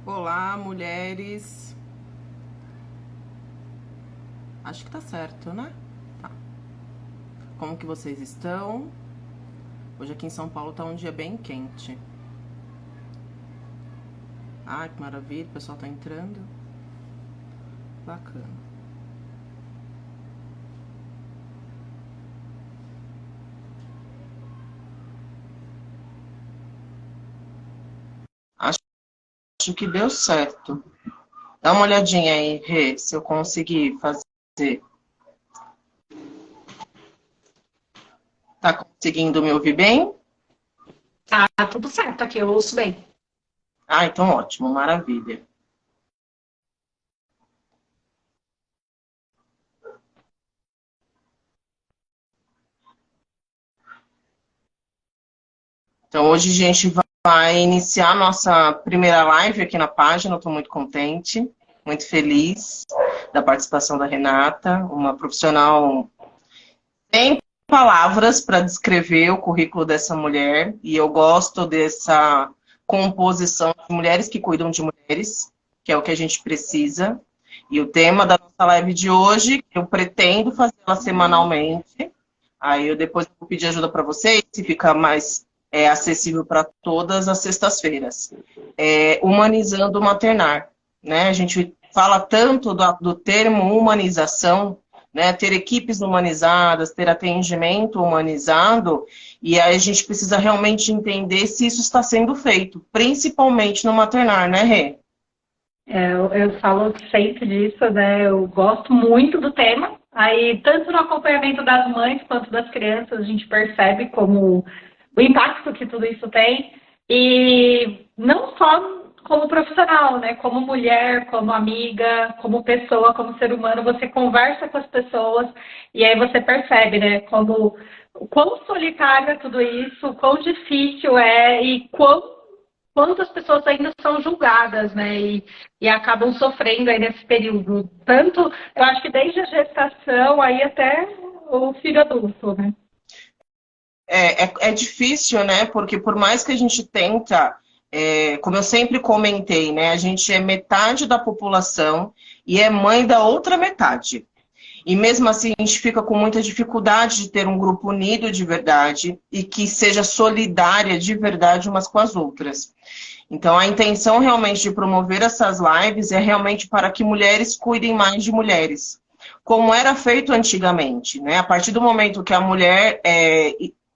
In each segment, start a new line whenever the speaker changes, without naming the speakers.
Olá, mulheres. Acho que tá certo, né? Tá. Como que vocês estão? Hoje aqui em São Paulo tá um dia bem quente. Ai, que maravilha, o pessoal tá entrando. Bacana. Acho que deu certo. Dá uma olhadinha aí, Rê, se eu conseguir fazer. Tá conseguindo me ouvir bem?
Tá tudo certo aqui, eu ouço bem.
Ah, então ótimo, maravilha. Então hoje a gente vai iniciar a nossa primeira live aqui na página. Estou muito contente, muito feliz da participação da Renata, uma profissional sem palavras para descrever o currículo dessa mulher, e eu gosto dessa composição de mulheres que cuidam de mulheres, que é o que a gente precisa. E o tema da nossa live de hoje, eu pretendo fazê-la semanalmente. Aí eu depois vou pedir ajuda para vocês, se ficar mais acessível para todas as sextas-feiras. Humanizando o maternar, né? A gente fala tanto do termo humanização, né? Ter equipes humanizadas, ter atendimento humanizado, e aí a gente precisa realmente entender se isso está sendo feito, principalmente no maternar, né, Rê?
Eu falo sempre disso, né? Eu gosto muito do tema. Aí, tanto no acompanhamento das mães quanto das crianças, a gente percebe como o impacto que tudo isso tem. E não só como profissional, né? Como mulher, como amiga, como pessoa, como ser humano, você conversa com as pessoas e aí você percebe, né? Como o quão solitário é tudo isso, o quão difícil é e quantas pessoas ainda são julgadas, né? E acabam sofrendo aí nesse período. Tanto, eu acho que desde a gestação aí até o filho adulto, né?
É difícil, né? Porque por mais que a gente tenta, como eu sempre comentei, né? A gente é metade da população e é mãe da outra metade. E mesmo assim a gente fica com muita dificuldade de ter um grupo unido de verdade e que seja solidária de verdade umas com as outras. Então a intenção realmente de promover essas lives é realmente para que mulheres cuidem mais de mulheres, como era feito antigamente, né? A partir do momento que a mulher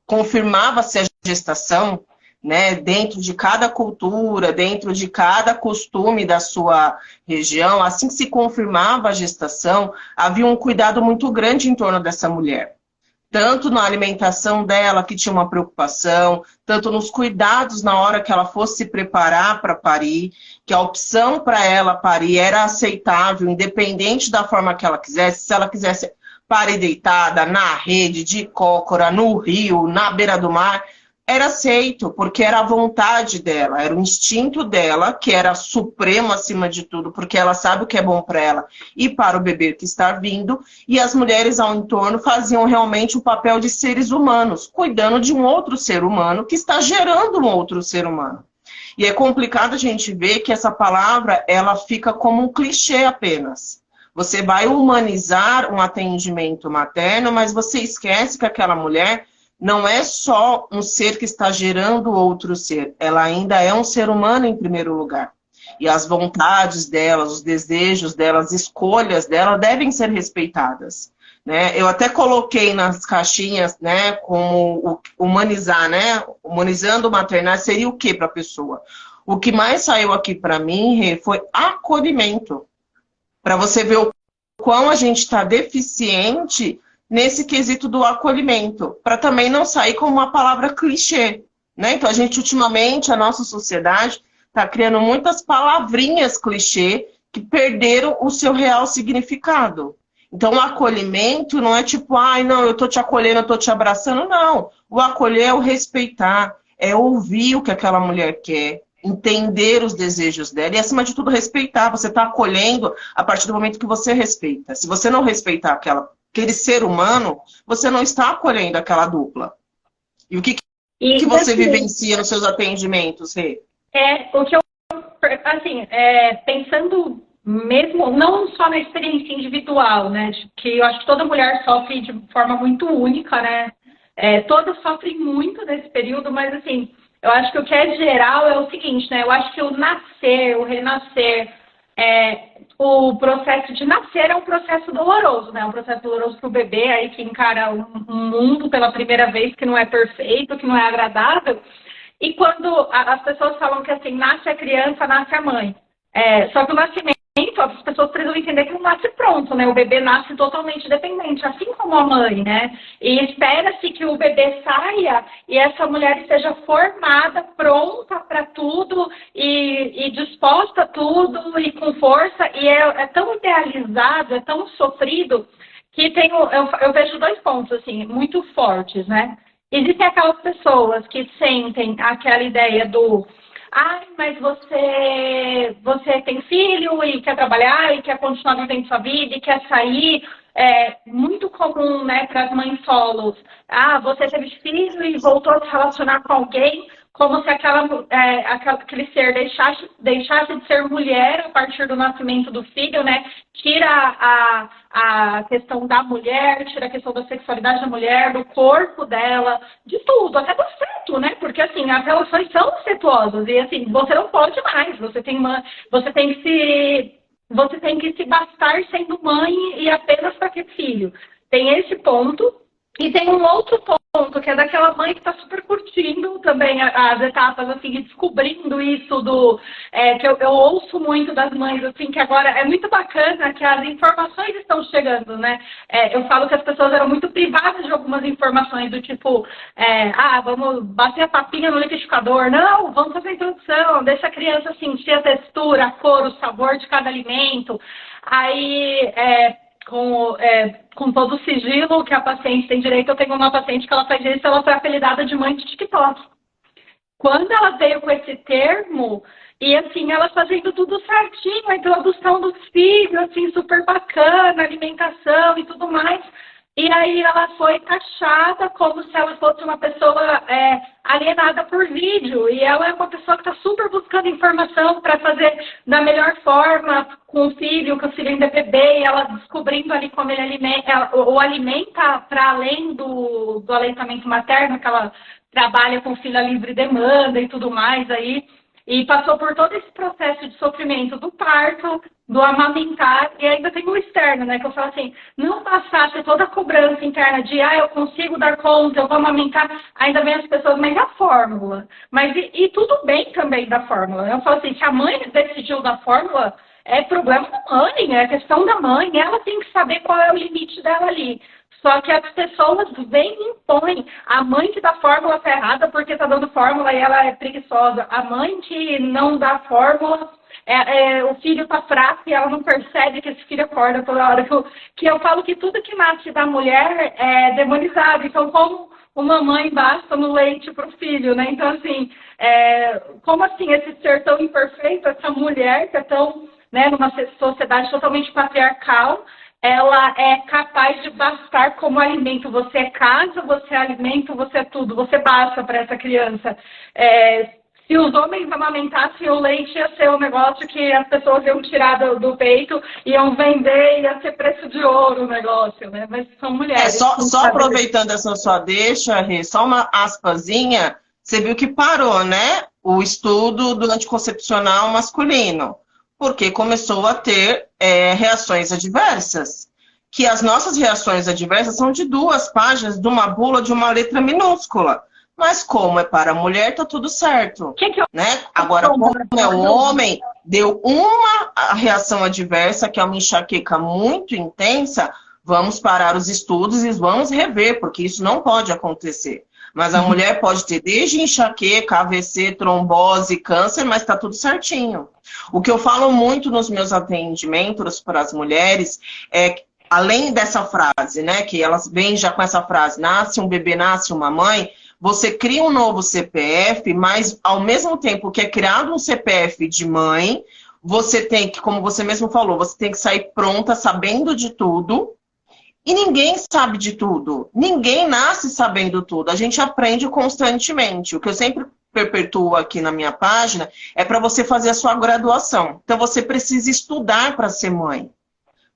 confirmava-se a gestação, né, dentro de cada cultura, dentro de cada costume da sua região, assim que se confirmava a gestação, havia um cuidado muito grande em torno dessa mulher. Tanto na alimentação dela, que tinha uma preocupação, tanto nos cuidados na hora que ela fosse se preparar para parir, que a opção para ela parir era aceitável, independente da forma que ela quisesse. Se ela quisesse parir deitada, na rede, de cócora, no rio, na beira do mar, era aceito, porque era a vontade dela, era o instinto dela, que era supremo acima de tudo, porque ela sabe o que é bom para ela e para o bebê que está vindo, e as mulheres ao entorno faziam realmente o papel de seres humanos, cuidando de um outro ser humano que está gerando um outro ser humano. E é complicado a gente ver que essa palavra, ela fica como um clichê apenas. Você vai humanizar um atendimento materno, mas você esquece que aquela mulher não é só um ser que está gerando outro ser, ela ainda é um ser humano em primeiro lugar. E as vontades delas, os desejos delas, as escolhas dela devem ser respeitadas. Né? Eu até coloquei nas caixinhas, né, como humanizar, né? Humanizando o maternar seria o que para a pessoa? O que mais saiu aqui para mim, Rê, foi acolhimento. Para você ver o quão a gente está deficiente nesse quesito do acolhimento, para também não sair como uma palavra clichê. Né? Então, a gente, ultimamente, a nossa sociedade está criando muitas palavrinhas clichê que perderam o seu real significado. Então, o acolhimento não é tipo, ai, não, eu estou te acolhendo, eu estou te abraçando. Não. O acolher é o respeitar, é ouvir o que aquela mulher quer, entender os desejos dela e, acima de tudo, respeitar. Você está acolhendo a partir do momento que você respeita. Se você não respeitar aquele ser humano, você não está acolhendo aquela dupla. E o que
E
você
assim,
vivencia nos seus atendimentos, Rê?
o que eu assim, pensando mesmo, não só na experiência individual, né? Que eu acho que toda mulher sofre de forma muito única, né? Todas sofrem muito nesse período, mas assim, eu acho que o que é geral é o seguinte, né? Eu acho que o nascer, o renascer, o processo de nascer é um processo doloroso, né? Um processo doloroso para o bebê aí que encara um mundo pela primeira vez que não é perfeito, que não é agradável. E quando as pessoas falam que assim, nasce a criança, nasce a mãe. Só que o nascimento, as pessoas precisam entender que não nasce pronto, né? O bebê nasce totalmente dependente, assim como a mãe, né? E espera-se que o bebê saia e essa mulher esteja formada, pronta para tudo e disposta a tudo e com força. E é tão idealizado, é tão sofrido que eu vejo 2 pontos, assim, muito fortes, né? Existem aquelas pessoas que sentem aquela ideia do mas você tem filho e quer trabalhar e quer continuar vivendo sua vida e quer sair. É muito comum, né, para as mães solos. Você teve filho e voltou a se relacionar com alguém, como se aquele ser deixasse de ser mulher a partir do nascimento do filho, né? Tira a questão da mulher, tira a questão da sexualidade da mulher, do corpo dela, de tudo, até do afeto, né? Porque, assim, as relações são afetuosas e, assim, você não pode mais, você tem que se bastar sendo mãe e apenas para ter filho. Tem esse ponto. E tem um outro ponto, que é daquela mãe que está super curtindo também as etapas, assim, e descobrindo isso que eu ouço muito das mães, assim, que agora é muito bacana que as informações estão chegando, né? Eu falo que as pessoas eram muito privadas de algumas informações, do tipo, vamos bater a papinha no liquidificador. Não, vamos fazer a introdução, deixa a criança sentir a textura, a cor, o sabor de cada alimento. Aí, com todo o sigilo que a paciente tem direito, eu tenho uma paciente que ela faz isso, ela foi apelidada de mãe de TikTok. Quando ela veio com esse termo, e assim, ela fazendo tudo certinho, a introdução dos filhos, assim, super bacana, alimentação e tudo mais. E aí ela foi taxada como se ela fosse uma pessoa alienada por vídeo. E ela é uma pessoa que está super buscando informação para fazer da melhor forma com o filho, que o filho ainda é bebê, e ela descobrindo ali como ele alimenta para além do aleitamento materno, que ela trabalha com filho a livre demanda e tudo mais aí. E passou por todo esse processo de sofrimento do parto, do amamentar, e ainda tem o externo, né? Que eu falo assim, não passasse toda a cobrança interna de, eu consigo dar conta, eu vou amamentar, ainda vem as pessoas, mas a fórmula. Mas e tudo bem também da fórmula. Eu falo assim, se a mãe decidiu da fórmula, é problema da mãe, é questão da mãe, ela tem que saber qual é o limite dela ali. Só que as pessoas vêm e impõem. A mãe que dá fórmula está errada porque está dando fórmula e ela é preguiçosa. A mãe que não dá fórmula, o filho está fraco e ela não percebe que esse filho acorda toda hora. Que eu falo que tudo que nasce da mulher é demonizado. Então, como uma mãe basta no leite para o filho, né? Então, assim, como assim esse ser tão imperfeito, essa mulher que é tão, né, numa sociedade totalmente patriarcal, ela é capaz de bastar como alimento. Você é casa, você é alimento, você é tudo. Você basta para essa criança. Se os homens amamentassem o leite, ia ser um negócio que as pessoas iam tirar do peito, iam vender, ia ser preço de ouro o negócio, né? Mas são mulheres.
Só aproveitando essa sua deixa, Rê, só uma aspasinha, você viu que parou, né? O estudo do anticoncepcional masculino. Porque começou a ter reações adversas. Que as nossas reações adversas são de 2 páginas, de uma bula, de uma letra minúscula. Mas como é para a mulher, tá tudo certo. Né? Agora, como é o homem, deu uma reação adversa, que é uma enxaqueca muito intensa, vamos parar os estudos e vamos rever, porque isso não pode acontecer. Mas a mulher pode ter desde enxaqueca, AVC, trombose, câncer, mas está tudo certinho. O que eu falo muito nos meus atendimentos para as mulheres é, além dessa frase, né, que elas vêm já com essa frase, nasce um bebê, nasce uma mãe, você cria um novo CPF, mas ao mesmo tempo que é criado um CPF de mãe, você tem que, como você mesmo falou, você tem que sair pronta, sabendo de tudo. E ninguém sabe de tudo. Ninguém nasce sabendo tudo. A gente aprende constantemente. O que eu sempre perpetuo aqui na minha página, é para você fazer a sua graduação. Então, você precisa estudar para ser mãe.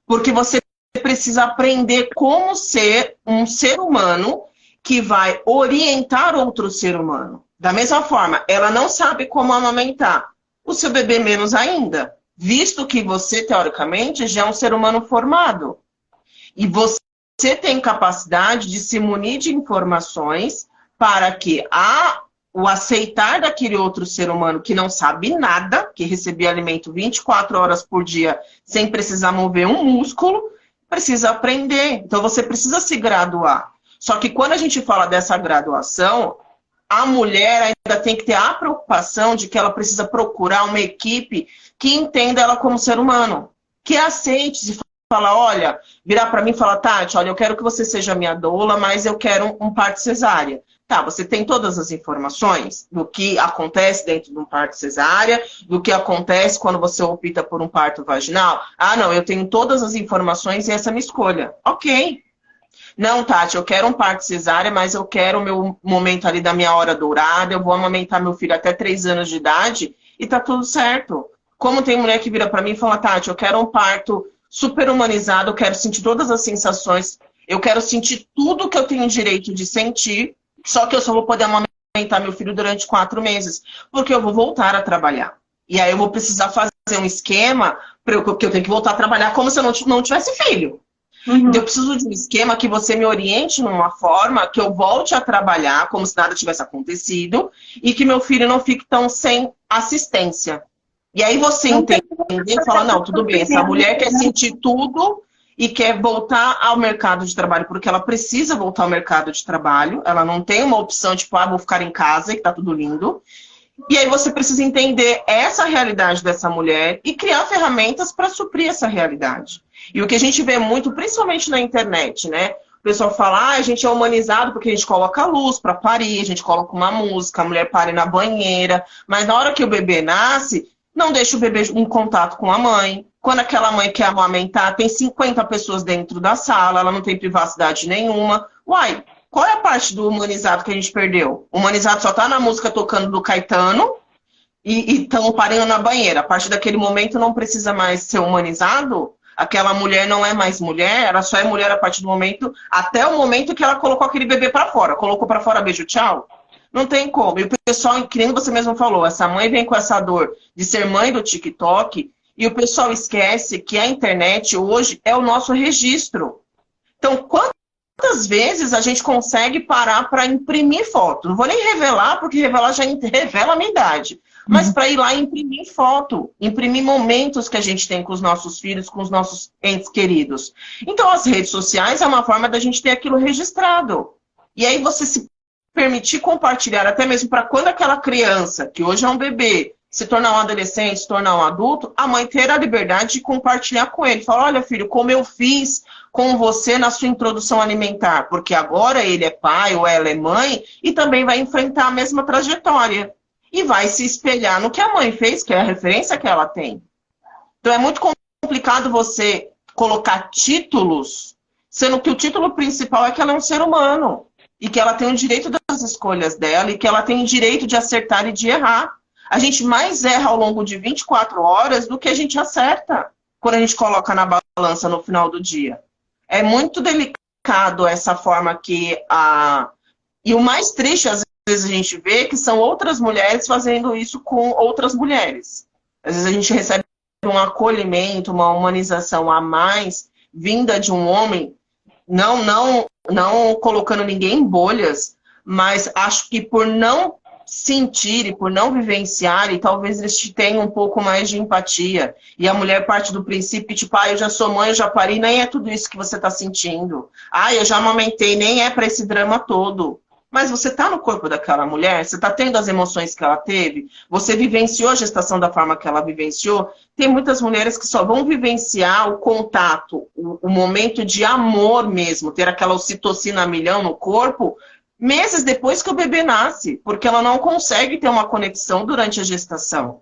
Porque você precisa aprender como ser um ser humano que vai orientar outro ser humano. Da mesma forma, ela não sabe como amamentar. O seu bebê menos ainda. Visto que você, teoricamente, já é um ser humano formado. E você tem capacidade de se munir de informações para que o aceitar daquele outro ser humano que não sabe nada, que recebia alimento 24 horas por dia sem precisar mover um músculo, precisa aprender. Então você precisa se graduar. Só que quando a gente fala dessa graduação, a mulher ainda tem que ter a preocupação de que ela precisa procurar uma equipe que entenda ela como ser humano, que aceite, se falar, olha, virar para mim e falar, Tati, olha, eu quero que você seja minha doula, mas eu quero um parto cesárea. Tá, você tem todas as informações do que acontece dentro de um parto cesárea, do que acontece quando você opta por um parto vaginal? Ah, não, eu tenho todas as informações e essa é a minha escolha. Ok. Não, Tati, eu quero um parto cesárea, mas eu quero o meu momento ali da minha hora dourada, eu vou amamentar meu filho até 3 anos de idade e tá tudo certo. Como tem mulher que vira para mim e fala, Tati, eu quero um parto super humanizado, eu quero sentir todas as sensações, eu quero sentir tudo que eu tenho direito de sentir, só que eu só vou poder amamentar meu filho durante 4 meses, porque eu vou voltar a trabalhar. E aí eu vou precisar fazer um esquema, porque eu tenho que voltar a trabalhar como se eu não tivesse filho. Uhum. Então eu preciso de um esquema que você me oriente numa forma que eu volte a trabalhar como se nada tivesse acontecido e que meu filho não fique tão sem assistência. E aí você entender e fala, não, tudo bem, essa mulher quer sentir tudo e quer voltar ao mercado de trabalho, porque ela precisa voltar ao mercado de trabalho, ela não tem uma opção, tipo, vou ficar em casa, que tá tudo lindo. E aí você precisa entender essa realidade dessa mulher e criar ferramentas para suprir essa realidade. E o que a gente vê muito, principalmente na internet, né? O pessoal fala, a gente é humanizado porque a gente coloca a luz para parir, a gente coloca uma música, a mulher pare na banheira, mas na hora que o bebê nasce, não deixa o bebê em contato com a mãe. Quando aquela mãe quer amamentar, tem 50 pessoas dentro da sala, ela não tem privacidade nenhuma. Uai, qual é a parte do humanizado que a gente perdeu? O humanizado só tá na música tocando do Caetano e estão parando na banheira. A partir daquele momento não precisa mais ser humanizado? Aquela mulher não é mais mulher, ela só é mulher a partir do momento, até o momento que ela colocou aquele bebê para fora. Colocou para fora, beijo, tchau. Não tem como. E o pessoal, que nem você mesmo falou, essa mãe vem com essa dor de ser mãe do TikTok e o pessoal esquece que a internet hoje é o nosso registro. Então, quantas vezes a gente consegue parar para imprimir foto? Não vou nem revelar, porque revelar já revela a minha idade. Mas para ir lá e imprimir foto, imprimir momentos que a gente tem com os nossos filhos, com os nossos entes queridos. Então, as redes sociais é uma forma da gente ter aquilo registrado. E aí você se permitir compartilhar, até mesmo para quando aquela criança, que hoje é um bebê, se tornar um adolescente, se tornar um adulto, a mãe ter a liberdade de compartilhar com ele. Falar, olha filho, como eu fiz com você na sua introdução alimentar, porque agora ele é pai ou ela é mãe e também vai enfrentar a mesma trajetória. E vai se espelhar no que a mãe fez, que é a referência que ela tem. Então é muito complicado você colocar títulos, sendo que o título principal é que ela é um ser humano. E que ela tem o direito das escolhas dela e que ela tem o direito de acertar e de errar. A gente mais erra ao longo de 24 horas do que a gente acerta quando a gente coloca na balança no final do dia. É muito delicado essa forma que E o mais triste, às vezes, a gente vê que são outras mulheres fazendo isso com outras mulheres. Às vezes a gente recebe um acolhimento, uma humanização a mais, vinda de um homem, não colocando ninguém em bolhas, mas acho que por não sentir e por não vivenciar, e talvez eles tenham um pouco mais de empatia. E a mulher parte do princípio, tipo, eu já sou mãe, eu já pari, nem é tudo isso que você está sentindo. Eu já amamentei, nem é para esse drama todo. Mas você está no corpo daquela mulher, você está tendo as emoções que ela teve, você vivenciou a gestação da forma que ela vivenciou. Tem muitas mulheres que só vão vivenciar o contato, o momento de amor mesmo, ter aquela ocitocina a milhão no corpo, meses depois que o bebê nasce, porque ela não consegue ter uma conexão durante a gestação.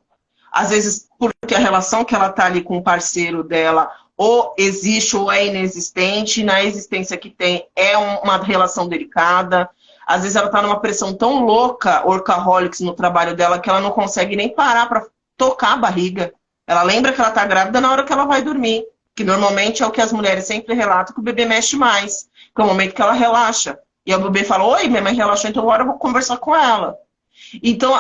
Às vezes, porque a relação que ela está ali com o parceiro dela ou existe ou é inexistente, e na existência que tem é uma relação delicada. às vezes ela tá numa pressão tão louca, workaholics no trabalho dela, que ela não consegue nem parar para tocar a barriga. Ela lembra que ela tá grávida na hora que ela vai dormir, que normalmente é o que as mulheres sempre relatam, que o bebê mexe mais, que é o momento que ela relaxa. E o bebê fala, oi, minha mãe relaxou, então agora eu vou conversar com ela. Então,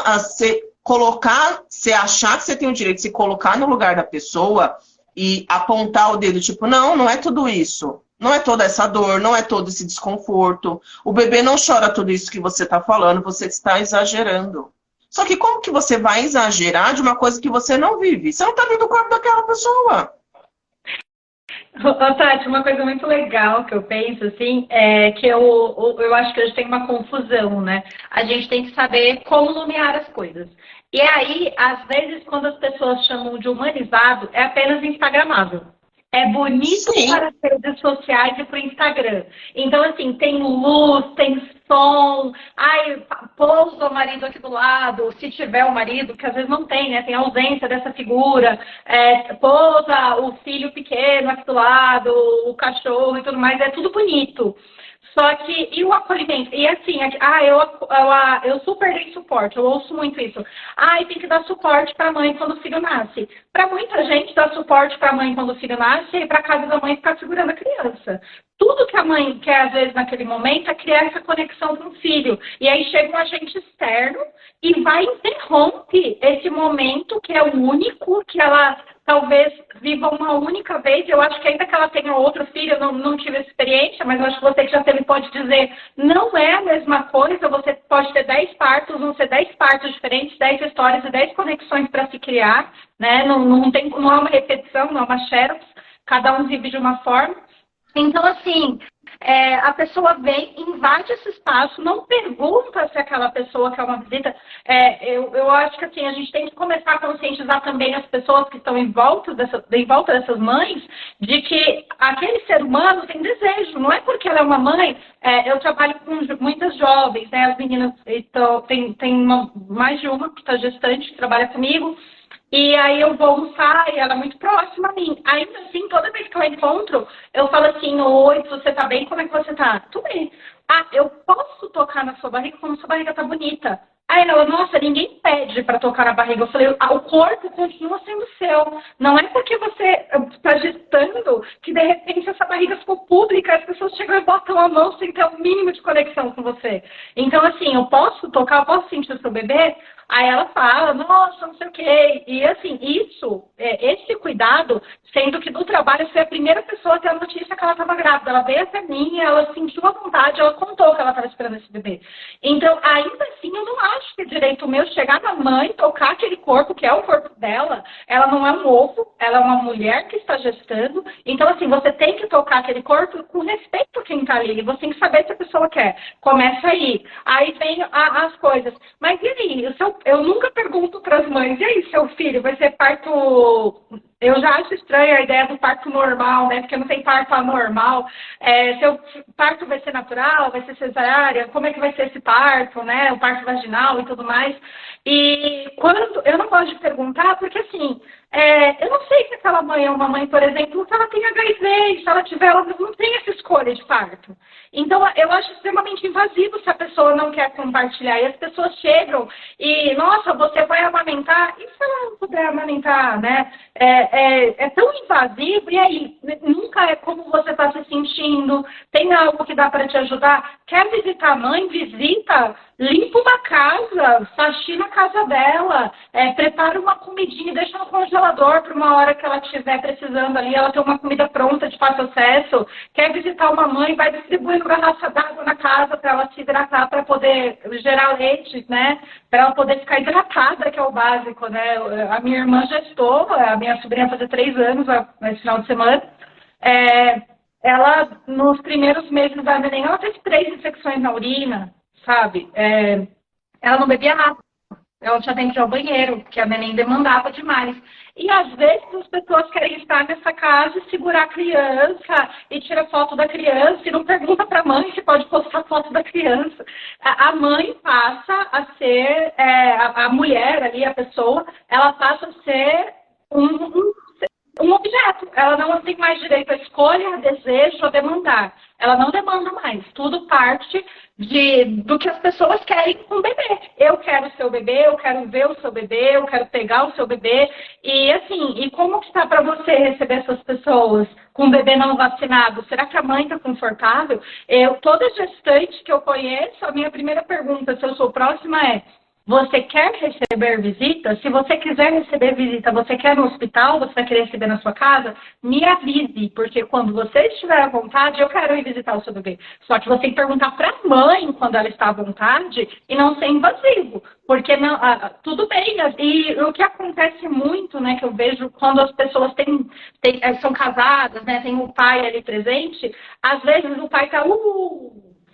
você achar que você tem o direito de se colocar no lugar da pessoa e apontar o dedo, tipo, não, não é tudo isso. Não é toda essa dor, não é todo esse desconforto. O bebê não chora tudo isso que você está falando, você está exagerando. Só que como que você vai exagerar de uma coisa que você não vive? Você não está vendo o corpo daquela pessoa.
Ô, Tati, uma coisa muito legal que eu penso, assim, é que eu acho que a gente tem uma confusão, né? A gente tem que saber como nomear as coisas. E aí, às vezes, quando as pessoas chamam de humanizado, é apenas instagramável. É bonito
Sim.
para as redes sociais e para o Instagram. Então, assim, tem luz, tem som, ai, pousa o marido aqui do lado, se tiver o marido, que às vezes não tem, né? Tem ausência dessa figura, pousa o filho pequeno aqui do lado, o cachorro e tudo mais, é tudo bonito. Só que, e o acolhimento? E assim, eu super dei suporte, eu ouço muito isso. Tem que dar suporte para a mãe quando o filho nasce. Para muita gente, dar suporte para a mãe quando o filho nasce é ir para casa da mãe ficar segurando a criança. Tudo que a mãe quer, às vezes, naquele momento, é criar essa conexão com o filho. E aí chega um agente externo e vai interrompe esse momento que é o único, que ela talvez viva uma única vez. Eu acho que ainda que ela tenha outro filho, eu não tive essa experiência, mas eu acho que você que já teve pode dizer, não é a mesma coisa, você pode ter 10 partos, vão ser 10 partos diferentes, 10 histórias e 10 conexões para se criar, né? Não é uma repetição, não é uma xerox, cada um vive de uma forma. Então, assim, a pessoa vem, invade esse espaço, não pergunta se aquela pessoa quer uma visita. Eu acho que assim, a gente tem que começar a conscientizar também as pessoas que estão em volta dessas mães, de que aquele ser humano tem desejo. Não é porque ela é uma mãe. Eu trabalho com muitas jovens, né? As meninas, então, tem mais de uma que está gestante, que trabalha comigo. E aí eu vou almoçar e ela é muito próxima a mim. Ainda assim, toda vez que eu encontro, eu falo assim, oi, você tá bem? Como é que você tá? Tudo bem. Eu posso tocar na sua barriga como sua barriga tá bonita. Aí ela, nossa, ninguém pede para tocar na barriga. Eu falei, o corpo continua sendo seu. Não é porque você está gestando que, de repente, essa barriga ficou pública, as pessoas chegam e botam a mão sem ter o mínimo de conexão com você. Então, assim, eu posso tocar, eu posso sentir o seu bebê? Aí ela fala, nossa, não sei o quê. E, assim, esse cuidado, sendo que do trabalho eu fui a primeira pessoa a ter a notícia que ela estava grávida. Ela veio até mim, ela sentiu a vontade, ela contou que ela estava esperando esse bebê. Então, ainda assim, eu não acho que é direito meu chegar na mãe, tocar aquele corpo, que é o corpo dela. Ela não é um ovo, ela é uma mulher que está gestando. Então, assim, você tem que tocar aquele corpo com respeito a quem está ali. Você tem que saber se a pessoa quer. Começa aí. Aí vem as coisas. Mas e aí? Eu nunca pergunto para as mães, e aí, seu filho, vai ser parto... Eu já acho estranha a ideia do parto normal, né? Porque não tem parto anormal. Seu parto vai ser natural, vai ser cesárea? Como é que vai ser esse parto, né? O parto vaginal e tudo mais. E eu não gosto de perguntar, porque assim, eu não sei se aquela mãe é uma mãe, por exemplo, se ela tem HIV, se ela tiver, ela não tem essa escolha de parto. Então, eu acho extremamente invasivo se a pessoa não quer compartilhar. E as pessoas chegam e, nossa, você vai amamentar? E se ela não puder amamentar, né? É tão invasivo. E aí, nunca é como você está se sentindo. Tem algo que dá para te ajudar? Quer visitar a mãe? Visita. Limpa uma casa, faxina a casa dela, prepara uma comidinha e deixa no congelador para uma hora que ela estiver precisando ali, ela ter uma comida pronta de fácil acesso. Quer visitar uma mãe, vai distribuindo garrafa d'água na casa para ela se hidratar, para poder gerar leite, né? Para ela poder ficar hidratada, que é o básico, né? A minha irmã gestou, a minha sobrinha fazia 3 anos, nesse final de semana. Ela, nos primeiros meses da neném, ela teve 3 infecções na urina, sabe? Ela não bebia nada. Ela tinha tempo de ir ao banheiro, porque a neném demandava demais. E às vezes as pessoas querem estar nessa casa e segurar a criança e tirar foto da criança e não pergunta para a mãe se pode postar foto da criança. A mãe passa a ser, a mulher ali, a pessoa, ela passa a ser um objeto. Ela não tem mais direito à escolha, a desejo, a demandar. Ela não demanda mais. Tudo parte do que as pessoas querem com o bebê. Eu quero o seu bebê, eu quero ver o seu bebê, eu quero pegar o seu bebê. E assim, e como que está para você receber essas pessoas com o bebê não vacinado? Será que a mãe está confortável? Toda gestante que eu conheço, a minha primeira pergunta, se eu sou próxima, é: você quer receber visita? Se você quiser receber visita, você quer no hospital? Você vai querer receber na sua casa? Me avise, porque quando você estiver à vontade, eu quero ir visitar o seu bebê. Só que você tem que perguntar para a mãe quando ela está à vontade e não ser invasivo. Porque não, tudo bem. E o que acontece muito, né, que eu vejo quando as pessoas são casadas, né, tem o pai ali presente, às vezes o pai está...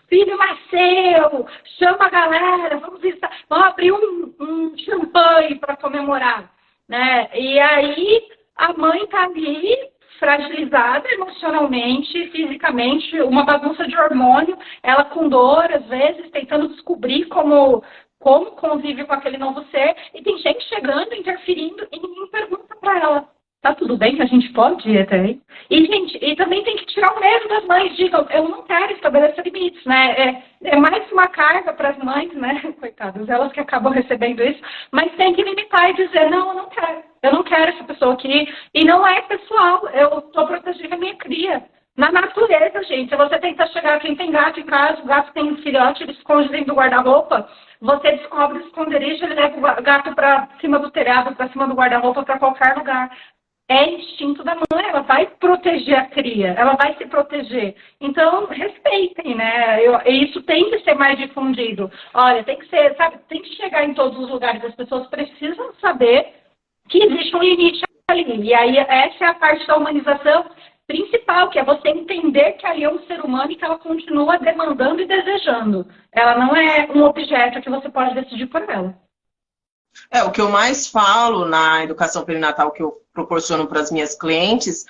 filho nasceu, chama a galera, vamos abrir um champanhe para comemorar, né? E aí a mãe está ali fragilizada emocionalmente, fisicamente, uma bagunça de hormônio, ela com dor, às vezes, tentando descobrir como convive com aquele novo ser, e tem gente chegando, interferindo, e ninguém pergunta para ela: tá tudo bem que a gente pode ir até aí? E, gente, e também tem que tirar o medo das mães. Digam, eu não quero estabelecer limites, né? É mais uma carga para as mães, né? Coitadas, elas que acabam recebendo isso. Mas tem que limitar e dizer: não, eu não quero. Eu não quero essa pessoa aqui. E não é pessoal, eu estou protegendo a minha cria. Na natureza, gente, se você tenta chegar, quem tem gato em casa, o gato tem um filhote, ele esconde dentro do guarda-roupa, você descobre o esconderijo, ele leva o gato para cima do telhado, para cima do guarda-roupa, para qualquer lugar. É instinto da mãe, ela vai proteger a cria, ela vai se proteger. Então, respeitem, né? Isso tem que ser mais difundido. Olha, tem que ser, sabe, tem que chegar em todos os lugares, as pessoas precisam saber que existe um limite ali. E aí, essa é a parte da humanização principal, que é você entender que ali é um ser humano e que ela continua demandando e desejando. Ela não é um objeto que você pode decidir por ela.
O que eu mais falo na educação perinatal que eu proporciono para as minhas clientes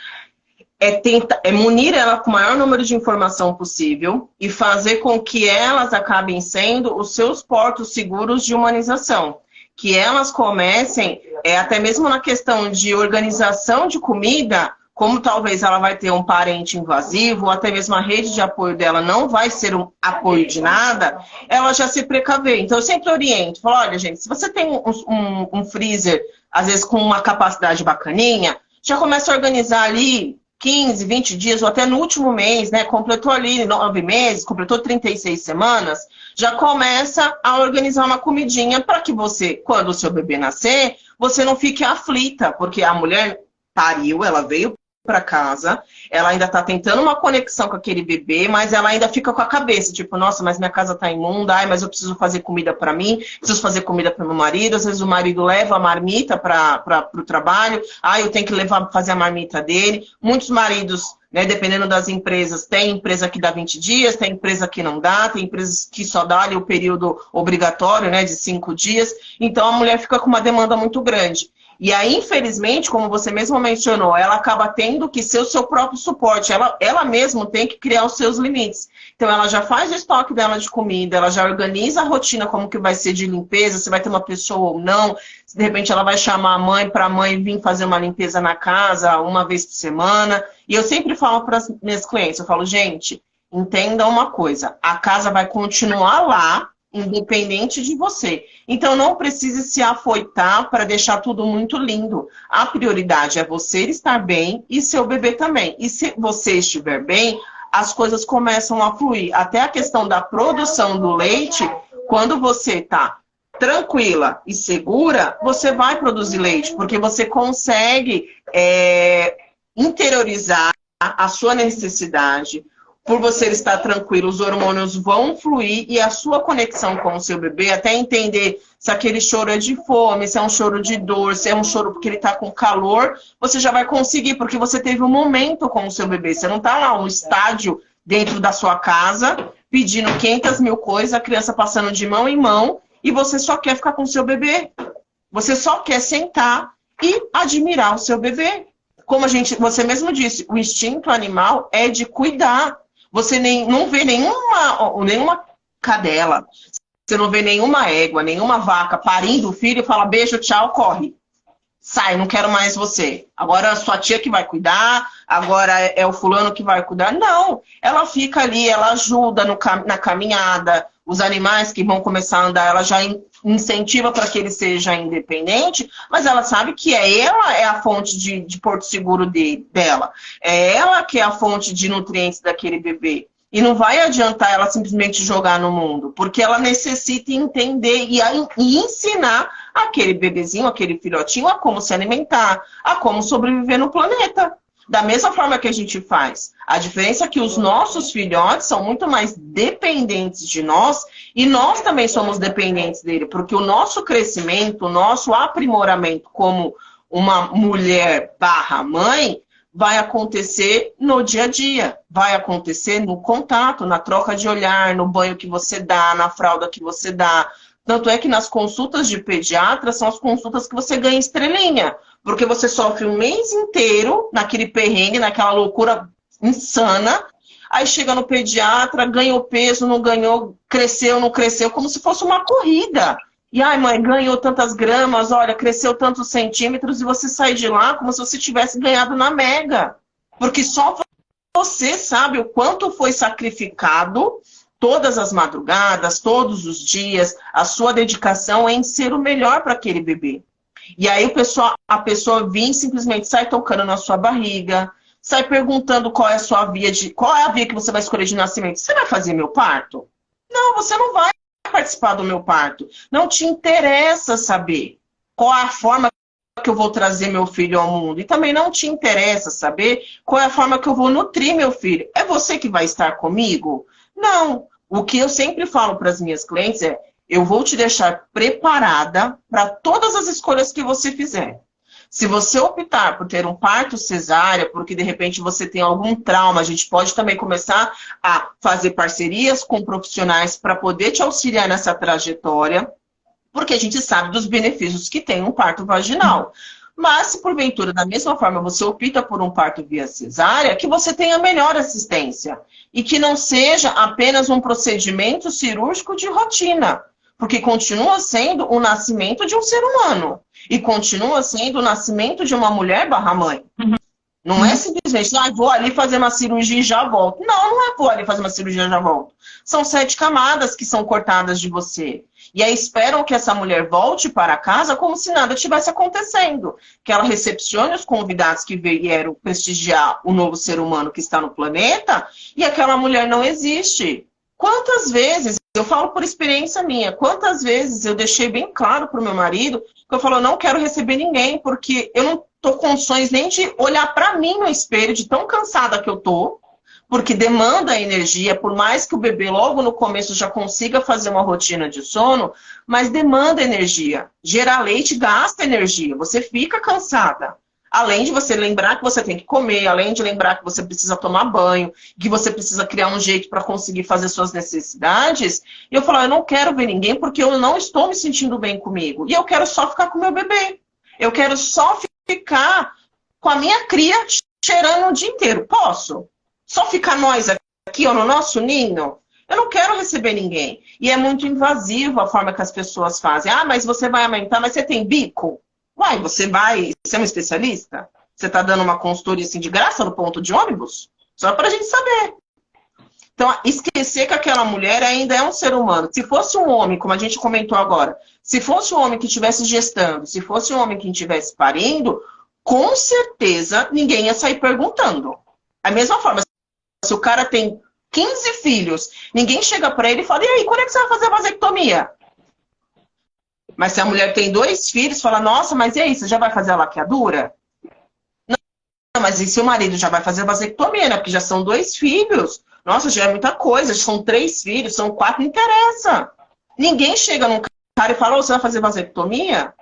é munir ela com o maior número de informação possível e fazer com que elas acabem sendo os seus portos seguros de humanização. Que elas comecem, até mesmo na questão de organização de comida, como talvez ela vai ter um parente invasivo, ou até mesmo a rede de apoio dela não vai ser um apoio de nada, ela já se precaver. Então, eu sempre oriento, falo: olha, gente, se você tem um freezer, às vezes com uma capacidade bacaninha, já começa a organizar ali 15, 20 dias, ou até no último mês, né? Completou ali 9 meses, completou 36 semanas, já começa a organizar uma comidinha para que você, quando o seu bebê nascer, você não fique aflita, porque a mulher pariu, ela veio para casa, ela ainda está tentando uma conexão com aquele bebê, mas ela ainda fica com a cabeça, tipo: nossa, mas minha casa está imunda, mas eu preciso fazer comida para mim, preciso fazer comida para meu marido, às vezes o marido leva a marmita para o trabalho, eu tenho que fazer a marmita dele. Muitos maridos, né, dependendo das empresas, tem empresa que dá 20 dias, tem empresa que não dá, tem empresas que só dá ali o período obrigatório, né, de 5 dias, então a mulher fica com uma demanda muito grande. E aí, infelizmente, como você mesmo mencionou, ela acaba tendo que ser o seu próprio suporte. Ela mesma tem que criar os seus limites. Então, ela já faz o estoque dela de comida, ela já organiza a rotina como que vai ser de limpeza, se vai ter uma pessoa ou não. Se, de repente, ela vai chamar a mãe para a mãe vir fazer uma limpeza na casa uma vez por semana. E eu sempre falo para as minhas clientes, eu falo: gente, entenda uma coisa, a casa vai continuar lá, independente de você. Então, não precise se afoitar para deixar tudo muito lindo. A prioridade é você estar bem e seu bebê também. E se você estiver bem, as coisas começam a fluir. Até a questão da produção do leite, quando você está tranquila e segura, você vai produzir leite, porque você consegue interiorizar a sua necessidade. Por você estar tranquilo, os hormônios vão fluir e a sua conexão com o seu bebê, até entender se aquele choro é de fome, se é um choro de dor, se é um choro porque ele está com calor, você já vai conseguir, porque você teve um momento com o seu bebê. Você não está lá, um estádio dentro da sua casa, pedindo 500 mil coisas, a criança passando de mão em mão, e você só quer ficar com o seu bebê. Você só quer sentar e admirar o seu bebê. Como você mesmo disse, o instinto animal é de cuidar. Você não vê nenhuma cadela, você não vê nenhuma égua, nenhuma vaca parindo o filho e fala: beijo, tchau, corre. sai, não quero mais você. Agora a sua tia que vai cuidar, agora é o fulano que vai cuidar. Não, ela fica ali, ela ajuda na caminhada, os animais que vão começar a andar, ela já incentiva para que ele seja independente, mas ela sabe que ela é a fonte de porto seguro dela. É ela que é a fonte de nutrientes daquele bebê. E não vai adiantar ela simplesmente jogar no mundo, porque ela necessita entender e ensinar aquele bebezinho, aquele filhotinho, a como se alimentar, a como sobreviver no planeta. Da mesma forma que a gente faz. A diferença é que os nossos filhotes são muito mais dependentes de nós e nós também somos dependentes dele, porque o nosso crescimento, o nosso aprimoramento como uma mulher barra mãe vai acontecer no dia a dia, vai acontecer no contato, na troca de olhar, no banho que você dá, na fralda que você dá. Tanto é que nas consultas de pediatra são as consultas que você ganha estrelinha, porque você sofre um mês inteiro naquele perrengue, naquela loucura insana, aí chega no pediatra, ganhou peso, não ganhou, cresceu, não cresceu, como se fosse uma corrida. E, ai, mãe, ganhou tantas gramas, olha, cresceu tantos centímetros, e você sai de lá como se você tivesse ganhado na Mega. Porque só você sabe o quanto foi sacrificado todas as madrugadas, todos os dias, a sua dedicação em ser o melhor para aquele bebê. E aí a pessoa vem simplesmente sai tocando na sua barriga, sai perguntando qual é a via que você vai escolher de nascimento. Você vai fazer meu parto? Não, você não vai participar do meu parto. Não te interessa saber qual é a forma que eu vou trazer meu filho ao mundo. E também não te interessa saber qual é a forma que eu vou nutrir meu filho. É você que vai estar comigo? Não. O que eu sempre falo para as minhas clientes é: eu vou te deixar preparada para todas as escolhas que você fizer. Se você optar por ter um parto cesárea, porque de repente você tem algum trauma, a gente pode também começar a fazer parcerias com profissionais para poder te auxiliar nessa trajetória, porque a gente sabe dos benefícios que tem um parto vaginal. Mas se porventura, da mesma forma, você opta por um parto via cesárea, que você tenha melhor assistência e que não seja apenas um procedimento cirúrgico de rotina. Porque continua sendo o nascimento de um ser humano. E continua sendo o nascimento de uma mulher barra mãe. Não é simplesmente, vou ali fazer uma cirurgia e já volto. Não, não é vou ali fazer uma cirurgia e já volto. São 7 camadas que são cortadas de você. E aí esperam que essa mulher volte para casa como se nada tivesse acontecendo. Que ela recepcione os convidados que vieram prestigiar o novo ser humano que está no planeta e aquela mulher não existe. Quantas vezes, eu falo por experiência minha, quantas vezes eu deixei bem claro para o meu marido que eu falo, eu não quero receber ninguém, porque eu não estou com condições nem de olhar para mim no espelho, de tão cansada que eu tô, porque demanda energia, por mais que o bebê logo no começo já consiga fazer uma rotina de sono, mas demanda energia. Gerar leite gasta energia, você fica cansada. Além de você lembrar que você tem que comer, além de lembrar que você precisa tomar banho, que você precisa criar um jeito para conseguir fazer suas necessidades. E eu falo, eu não quero ver ninguém porque eu não estou me sentindo bem comigo. E eu quero só ficar com meu bebê. Eu quero só ficar com a minha cria cheirando o dia inteiro. Posso? Só ficar nós aqui ó, no nosso ninho? Eu não quero receber ninguém. E é muito invasivo a forma que as pessoas fazem. Ah, mas você vai amamentar, mas você tem bico? Uai, você é um especialista? Você está dando uma consultoria assim de graça no ponto de ônibus? Só para a gente saber. Então, esquecer que aquela mulher ainda é um ser humano. Se fosse um homem, como a gente comentou agora, se fosse um homem que estivesse gestando, se fosse um homem que estivesse parindo, com certeza ninguém ia sair perguntando. Da mesma forma, se o cara tem 15 filhos, ninguém chega para ele e fala, e aí, quando é que você vai fazer a vasectomia? Mas se a mulher tem 2 filhos, fala, nossa, mas e aí, você já vai fazer a laqueadura? Não, mas e se o marido já vai fazer a vasectomia, né? Porque já são 2 filhos. Nossa, já é muita coisa, já são 3 filhos, são 4, não interessa. Ninguém chega num cara e fala, você vai fazer vasectomia?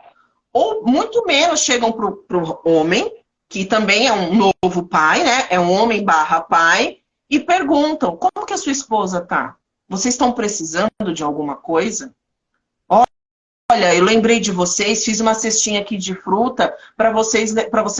Ou muito menos chegam pro homem, que também é um novo pai, né? É um homem barra pai, e perguntam, como que a sua esposa tá? Vocês estão precisando de alguma coisa? Olha, eu lembrei de vocês, fiz uma cestinha aqui de fruta para você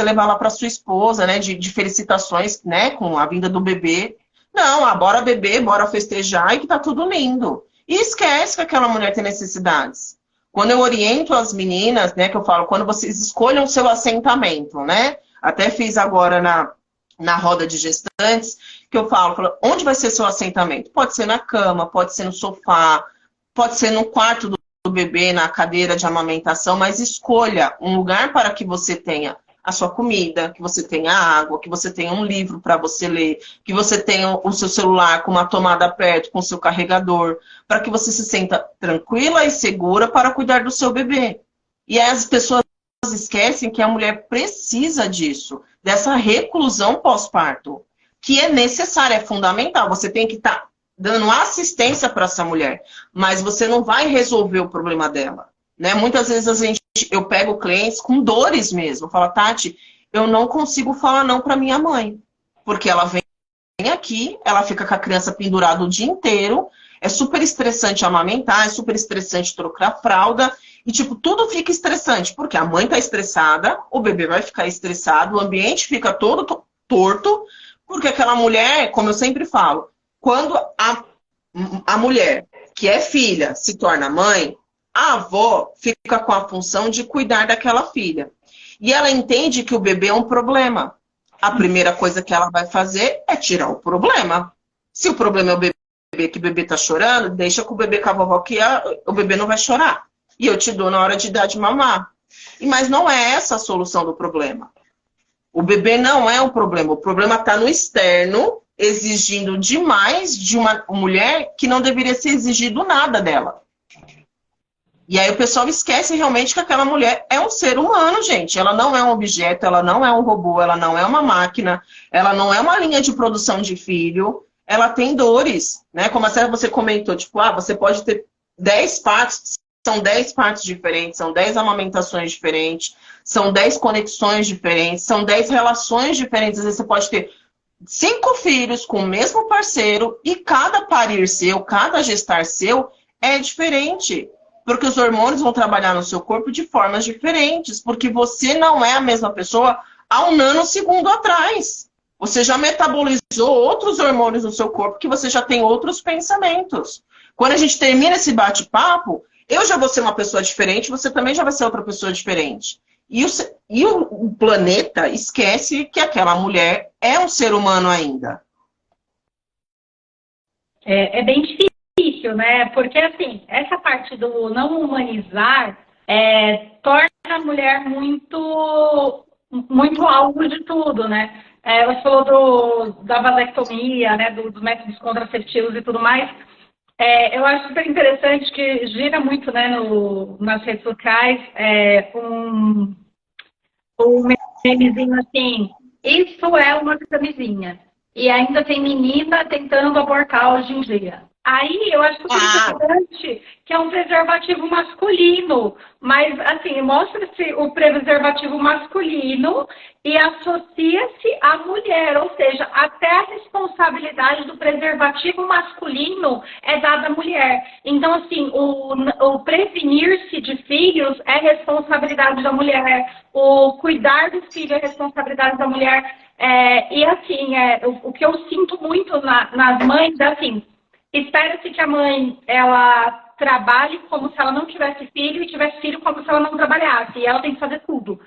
levar lá para sua esposa, né? De felicitações, né? Com a vinda do bebê. Não, bora beber, bora festejar e que tá tudo lindo. E esquece que aquela mulher tem necessidades. Quando eu oriento as meninas, né, que eu falo, quando vocês escolham o seu assentamento, né? Até fiz agora na roda de gestantes, que eu falo, onde vai ser seu assentamento? Pode ser na cama, pode ser no sofá, pode ser no quarto do bebê, na cadeira de amamentação, mas escolha um lugar para que você tenha a sua comida, que você tenha água, que você tenha um livro para você ler, que você tenha o seu celular com uma tomada perto, com o seu carregador, para que você se sinta tranquila e segura para cuidar do seu bebê. E aí as pessoas esquecem que a mulher precisa disso, dessa reclusão pós-parto, que é necessária, é fundamental. Você tem que estar dando assistência para essa mulher, mas você não vai resolver o problema dela. Né? Muitas vezes eu pego clientes com dores mesmo. Eu falo, Tati, eu não consigo falar não para minha mãe. Porque ela vem aqui, ela fica com a criança pendurada o dia inteiro. É super estressante amamentar, é super estressante trocar fralda. E, tipo, tudo fica estressante. Porque a mãe tá estressada, o bebê vai ficar estressado, o ambiente fica todo torto. Porque aquela mulher, como eu sempre falo, quando a mulher, que é filha, se torna mãe, a avó fica com a função de cuidar daquela filha. E ela entende que o bebê é um problema. A primeira coisa que ela vai fazer é tirar o problema. Se o problema é o bebê, que o bebê está chorando, deixa com o bebê com a vovó que o bebê não vai chorar. E eu te dou na hora de dar de mamar. Mas não é essa a solução do problema. O bebê não é o problema está no externo, exigindo demais de uma mulher que não deveria ser exigido nada dela. E aí o pessoal esquece realmente que aquela mulher é um ser humano, gente. Ela não é um objeto, ela não é um robô, ela não é uma máquina, ela não é uma linha de produção de filho. Ela tem dores, né? Como até você comentou, tipo, você pode ter 10 partos, são 10 partos diferentes, são 10 amamentações diferentes, são 10 conexões diferentes, são 10 relações diferentes. Às vezes você pode ter 5 filhos com o mesmo parceiro e cada parir seu, cada gestar seu é diferente. Porque os hormônios vão trabalhar no seu corpo de formas diferentes. Porque você não é a mesma pessoa há um nanosegundo atrás. Você já metabolizou outros hormônios no seu corpo que você já tem outros pensamentos. Quando a gente termina esse bate-papo, eu já vou ser uma pessoa diferente, você também já vai ser outra pessoa diferente. E o planeta esquece que aquela mulher é um ser humano ainda.
É bem difícil, né? Porque, assim, essa parte do não humanizar torna a mulher muito alvo de tudo, né? Você falou da vasectomia, né? Dos métodos contraceptivos e tudo mais. Eu acho super interessante que gira muito, né, nas redes sociais um memezinho assim, isso é uma camisinha. E ainda tem menina tentando abortar hoje em dia. Aí eu acho super interessante que é um preservativo masculino, mas assim, mostra-se o preservativo masculino e associa-se à mulher, ou seja, até a responsabilidade do preservativo masculino é dada à mulher. Então, assim, o prevenir-se de filhos é responsabilidade da mulher, o cuidar do filho é responsabilidade da mulher. E assim, o que eu sinto muito nas mães é assim, espera-se que a mãe, ela trabalhe como se ela não tivesse filho e tivesse filho como se ela não trabalhasse. E ela tem que fazer tudo.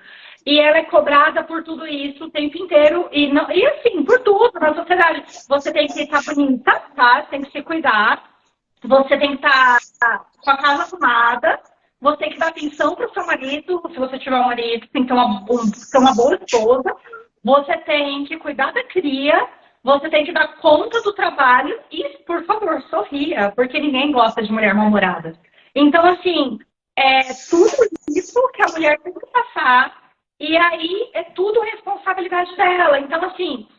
E ela é cobrada por tudo isso o tempo inteiro. E assim, por tudo na sociedade. Você tem que estar bonita, tá? Você tem que se cuidar. Você tem que estar com a casa arrumada. Você tem que dar atenção para o seu marido. Se você tiver um marido, tem que ser uma boa esposa. Você tem que cuidar da cria. Você tem que dar conta do trabalho e, por favor, sorria, porque ninguém gosta de mulher mal-humorada. Então, assim, tudo isso que a mulher tem que passar, e aí é tudo responsabilidade dela. Então, assim,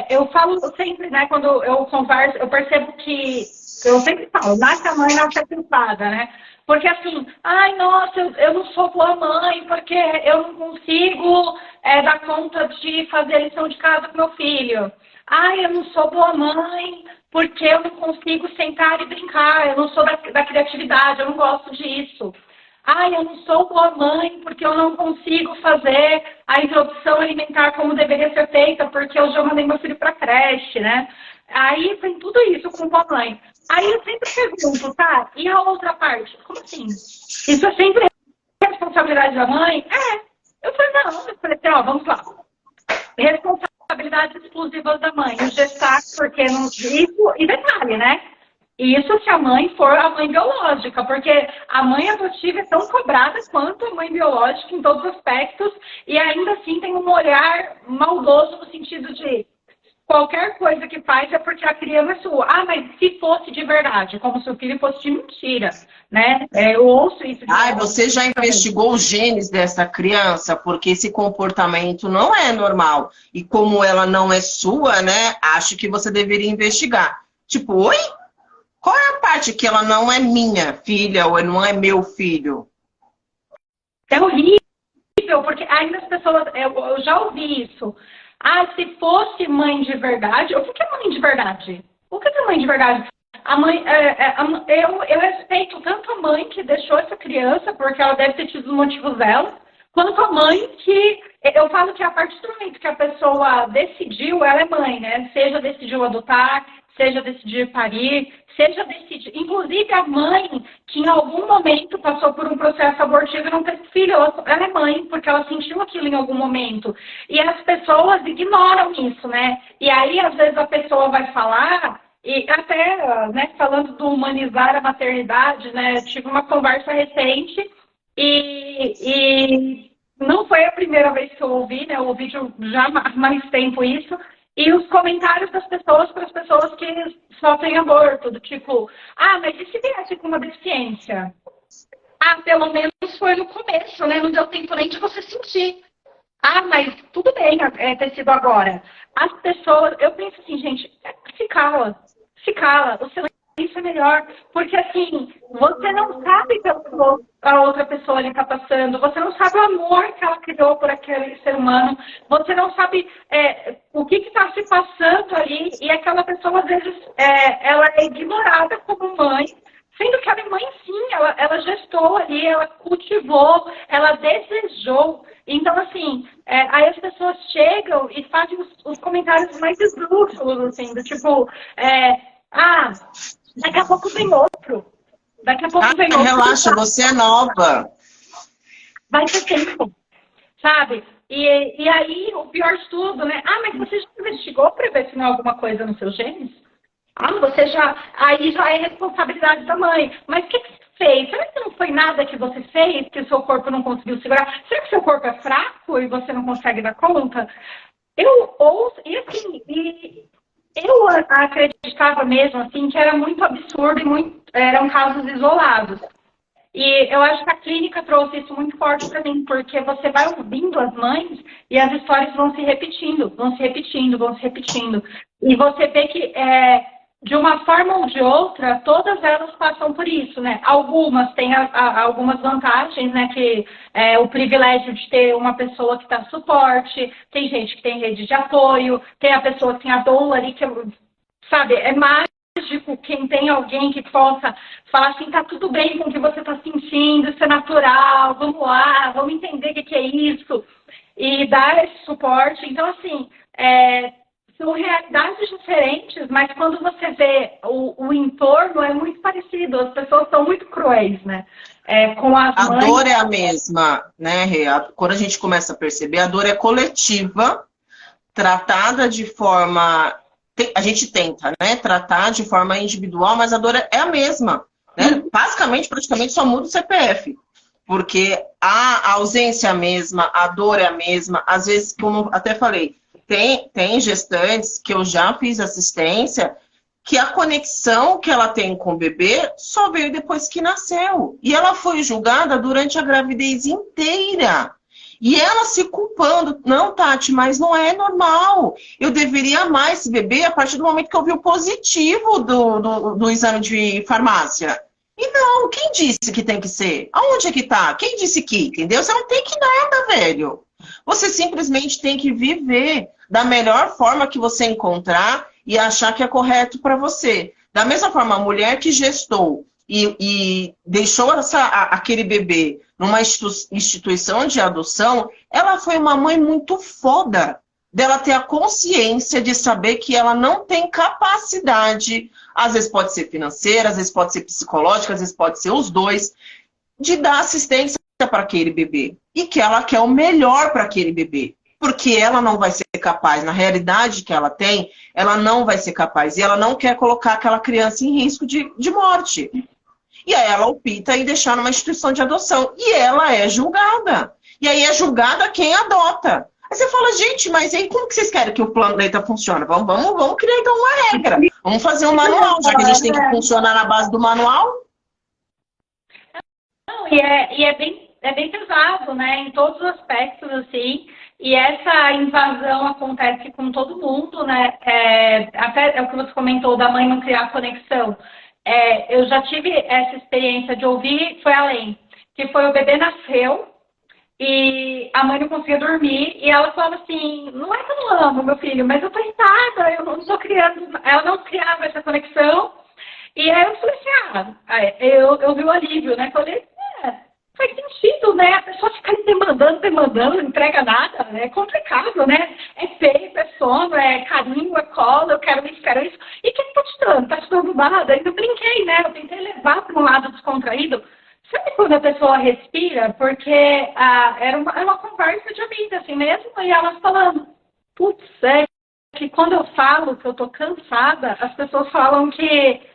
eu falo sempre, né, quando eu converso, eu percebo que, eu sempre falo, nasce a mãe, nasce a culpada, né? Porque assim, ai, nossa, eu não sou boa mãe porque eu não consigo dar conta de fazer a lição de casa com meu filho. Ai, eu não sou boa mãe porque eu não consigo sentar e brincar, eu não sou da criatividade, eu não gosto disso. Ai, eu não sou boa mãe porque eu não consigo fazer a introdução alimentar como deveria ser feita porque eu já mandei meu filho para creche, né? Aí tem tudo isso com boa mãe. Aí eu sempre pergunto, tá? E a outra parte? Como assim? Isso é sempre responsabilidade da mãe? Eu falei, não. Eu falei assim, ó, vamos lá. Responsabilidades exclusivas da mãe. O gestar, porque não... Isso, e detalhe, né? Isso se a mãe for a mãe biológica, porque a mãe adotiva é tão cobrada quanto a mãe biológica em todos os aspectos, e ainda assim tem um olhar maldoso no sentido de qualquer coisa que faz é porque a criança é sua. Ah, mas se fosse de verdade, como se o filho fosse de mentira, né? Eu ouço isso.
Ai, você já investigou os genes dessa criança? Porque esse comportamento não é normal. E como ela não é sua, né? Acho que você deveria investigar. Tipo, oi? Qual é a parte que ela não é minha filha ou não é meu filho?
É horrível, porque ainda as pessoas... Eu já ouvi isso. Ah, se fosse mãe de verdade... O que é mãe de verdade? O que é mãe de verdade? A mãe, eu respeito tanto a mãe que deixou essa criança, porque ela deve ter tido os motivos dela, quanto a mãe que... Eu falo que a partir do momento que a pessoa decidiu, ela é mãe, né? Seja decidiu adotar, seja decidir parir, seja decidir... Inclusive a mãe que em algum momento passou por um processo abortivo e não teve filho, ela é mãe, porque ela sentiu aquilo em algum momento. E as pessoas ignoram isso, né? E aí, às vezes, a pessoa vai falar... E até, né, falando do humanizar a maternidade, né, eu tive uma conversa recente e não foi a primeira vez que eu ouvi, né, eu ouvi já há mais tempo isso, e os comentários das pessoas para as pessoas que sofrem aborto, do tipo, ah, mas e se viesse com uma deficiência? Ah, pelo menos foi no começo, né, não deu tempo nem de você sentir. Ah, mas tudo bem ter sido agora. As pessoas, eu penso assim, gente, se cala, o silêncio é melhor, porque assim, você não sabe pelo que a outra pessoa ali está passando, você não sabe o amor que ela criou por aquele ser humano, você não sabe o que está se passando ali, e aquela pessoa, às vezes, ela é ignorada como mãe, sendo que ela é mãe sim, ela gestou ali, ela cultivou, ela desejou. Então, assim, aí as pessoas chegam e fazem os comentários mais esdrúxulos, assim, do tipo, daqui a pouco vem outro. Daqui a pouco vem outro.
Relaxa, você é nova.
Vai ter tempo, sabe? E aí, o pior de tudo, né? Ah, mas você já investigou para ver se não há alguma coisa nos seus genes? Ah, você já... Aí já é responsabilidade da mãe. Mas o que você fez? Será que não foi nada que você fez que o seu corpo não conseguiu segurar? Será que seu corpo é fraco e você não consegue dar conta? Eu ouço... E assim... Eu acreditava mesmo, assim, que era muito absurdo e eram casos isolados. E eu acho que a clínica trouxe isso muito forte para mim, porque você vai ouvindo as mães e as histórias vão se repetindo, vão se repetindo, vão se repetindo. E você vê que, de uma forma ou de outra, todas elas passam por isso, né? Algumas têm algumas vantagens, né? Que o privilégio de ter uma pessoa que dá suporte, tem gente que tem rede de apoio, tem a pessoa que tem a doula ali, que, sabe, é mágico quem tem alguém que possa falar assim, tá tudo bem com o que você está sentindo, isso é natural, vamos lá, vamos entender o que é isso, e dar esse suporte. Então, assim, são realidades diferentes, mas quando você vê o entorno, é muito parecido. As pessoas são muito cruéis, né? Com as mães...
A dor é a mesma, né, Rê? Quando a gente começa a perceber, a dor é coletiva, tratada de forma... A gente tenta, né, tratar de forma individual, mas a dor é a mesma, né? Basicamente, praticamente, só muda o CPF. Porque a ausência é a mesma, a dor é a mesma. Às vezes, como até falei, tem gestantes que eu já fiz assistência, que a conexão que ela tem com o bebê só veio depois que nasceu. E ela foi julgada durante a gravidez inteira. E ela se culpando. Não, Tati, mas não é normal. Eu deveria amar esse bebê a partir do momento que eu vi o positivo do exame de farmácia. E não, quem disse que tem que ser? Aonde é que tá? Quem disse que? Entendeu? Você não tem que nada, velho. Você simplesmente tem que viver da melhor forma que você encontrar e achar que é correto para você. Da mesma forma, a mulher que gestou e deixou aquele bebê numa instituição de adoção, ela foi uma mãe muito foda. dela ter a consciência de saber que ela não tem capacidade, às vezes pode ser financeira, às vezes pode ser psicológica, às vezes pode ser os dois, de dar assistência para aquele bebê. E que ela quer o melhor para aquele bebê. Porque ela não vai ser capaz, na realidade que ela tem, ela não vai ser capaz. E ela não quer colocar aquela criança em risco de morte. E aí ela opta em deixar numa instituição de adoção. E ela é julgada. E aí é julgada quem adota. Aí você fala, gente, mas aí como que vocês querem que o planeta funcione? Vamos criar então uma regra. Vamos fazer um manual, já que a gente tem que funcionar na base do manual.
Não, é bem pesado, né? Em todos os aspectos, assim. E essa invasão acontece com todo mundo, né? Até é o que você comentou da mãe não criar conexão. Eu já tive essa experiência de ouvir, foi além, que foi o bebê nasceu e a mãe não conseguia dormir e ela falava assim, não é que eu não amo meu filho, mas eu tô irritada, eu não estou criando, ela não criava essa conexão. E aí eu falei assim, eu vi o alívio, né? Falei, faz sentido, né? A pessoa fica demandando, não entrega nada, é complicado, né? É peito, é sono, é carinho, é colo, eu quero isso. E quem tá te dando? Tá te dando nada? Eu brinquei, né? Eu tentei levar para um lado descontraído. Sabe quando a pessoa respira? Porque era uma conversa de amiga, assim mesmo, e elas falando, putz, que quando eu falo que eu tô cansada, as pessoas falam que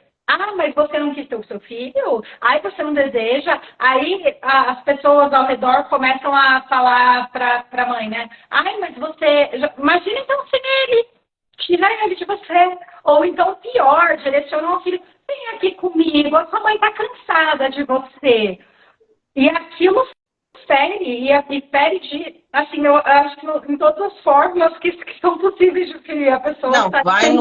mas você não quis ter o seu filho? Você não deseja? Aí as pessoas ao redor começam a falar para a mãe, né? Mas você... Imagina então ser ele. Tira ele de você. Ou então, pior, direciona o filho. Vem aqui comigo. A sua mãe está cansada de você. E aquilo fere. E fere de... Assim, eu acho que em todas as formas que são possíveis de que a pessoa...
Não, vai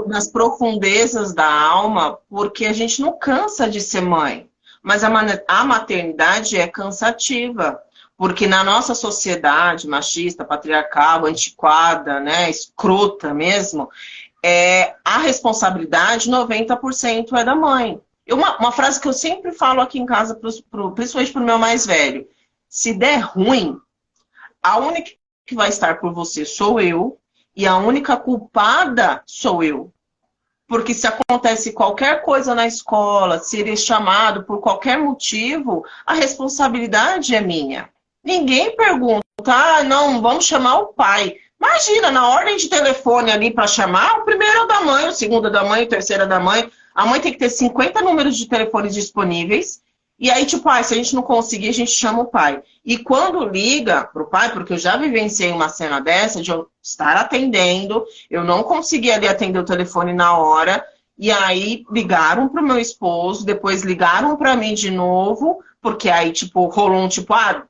nas profundezas da alma, porque a gente não cansa de ser mãe. Mas a maternidade é cansativa. Porque na nossa sociedade machista, patriarcal, antiquada, né, escrota mesmo, a responsabilidade 90% é da mãe. Uma frase que eu sempre falo aqui em casa, principalmente para o meu mais velho. Se der ruim, a única que vai estar por você sou eu e a única culpada sou eu. Porque se acontece qualquer coisa na escola, se ele é chamado por qualquer motivo, a responsabilidade é minha. Ninguém pergunta, não, vamos chamar o pai. Imagina, na ordem de telefone ali para chamar, o primeiro é da mãe, o segundo é da mãe, o terceiro é da mãe. A mãe tem que ter 50 números de telefones disponíveis. E aí, tipo, se a gente não conseguir, a gente chama o pai. E quando liga pro pai, porque eu já vivenciei uma cena dessa, de eu estar atendendo, eu não consegui ali atender o telefone na hora, e aí ligaram pro meu esposo, depois ligaram para mim de novo, porque aí, tipo, rolou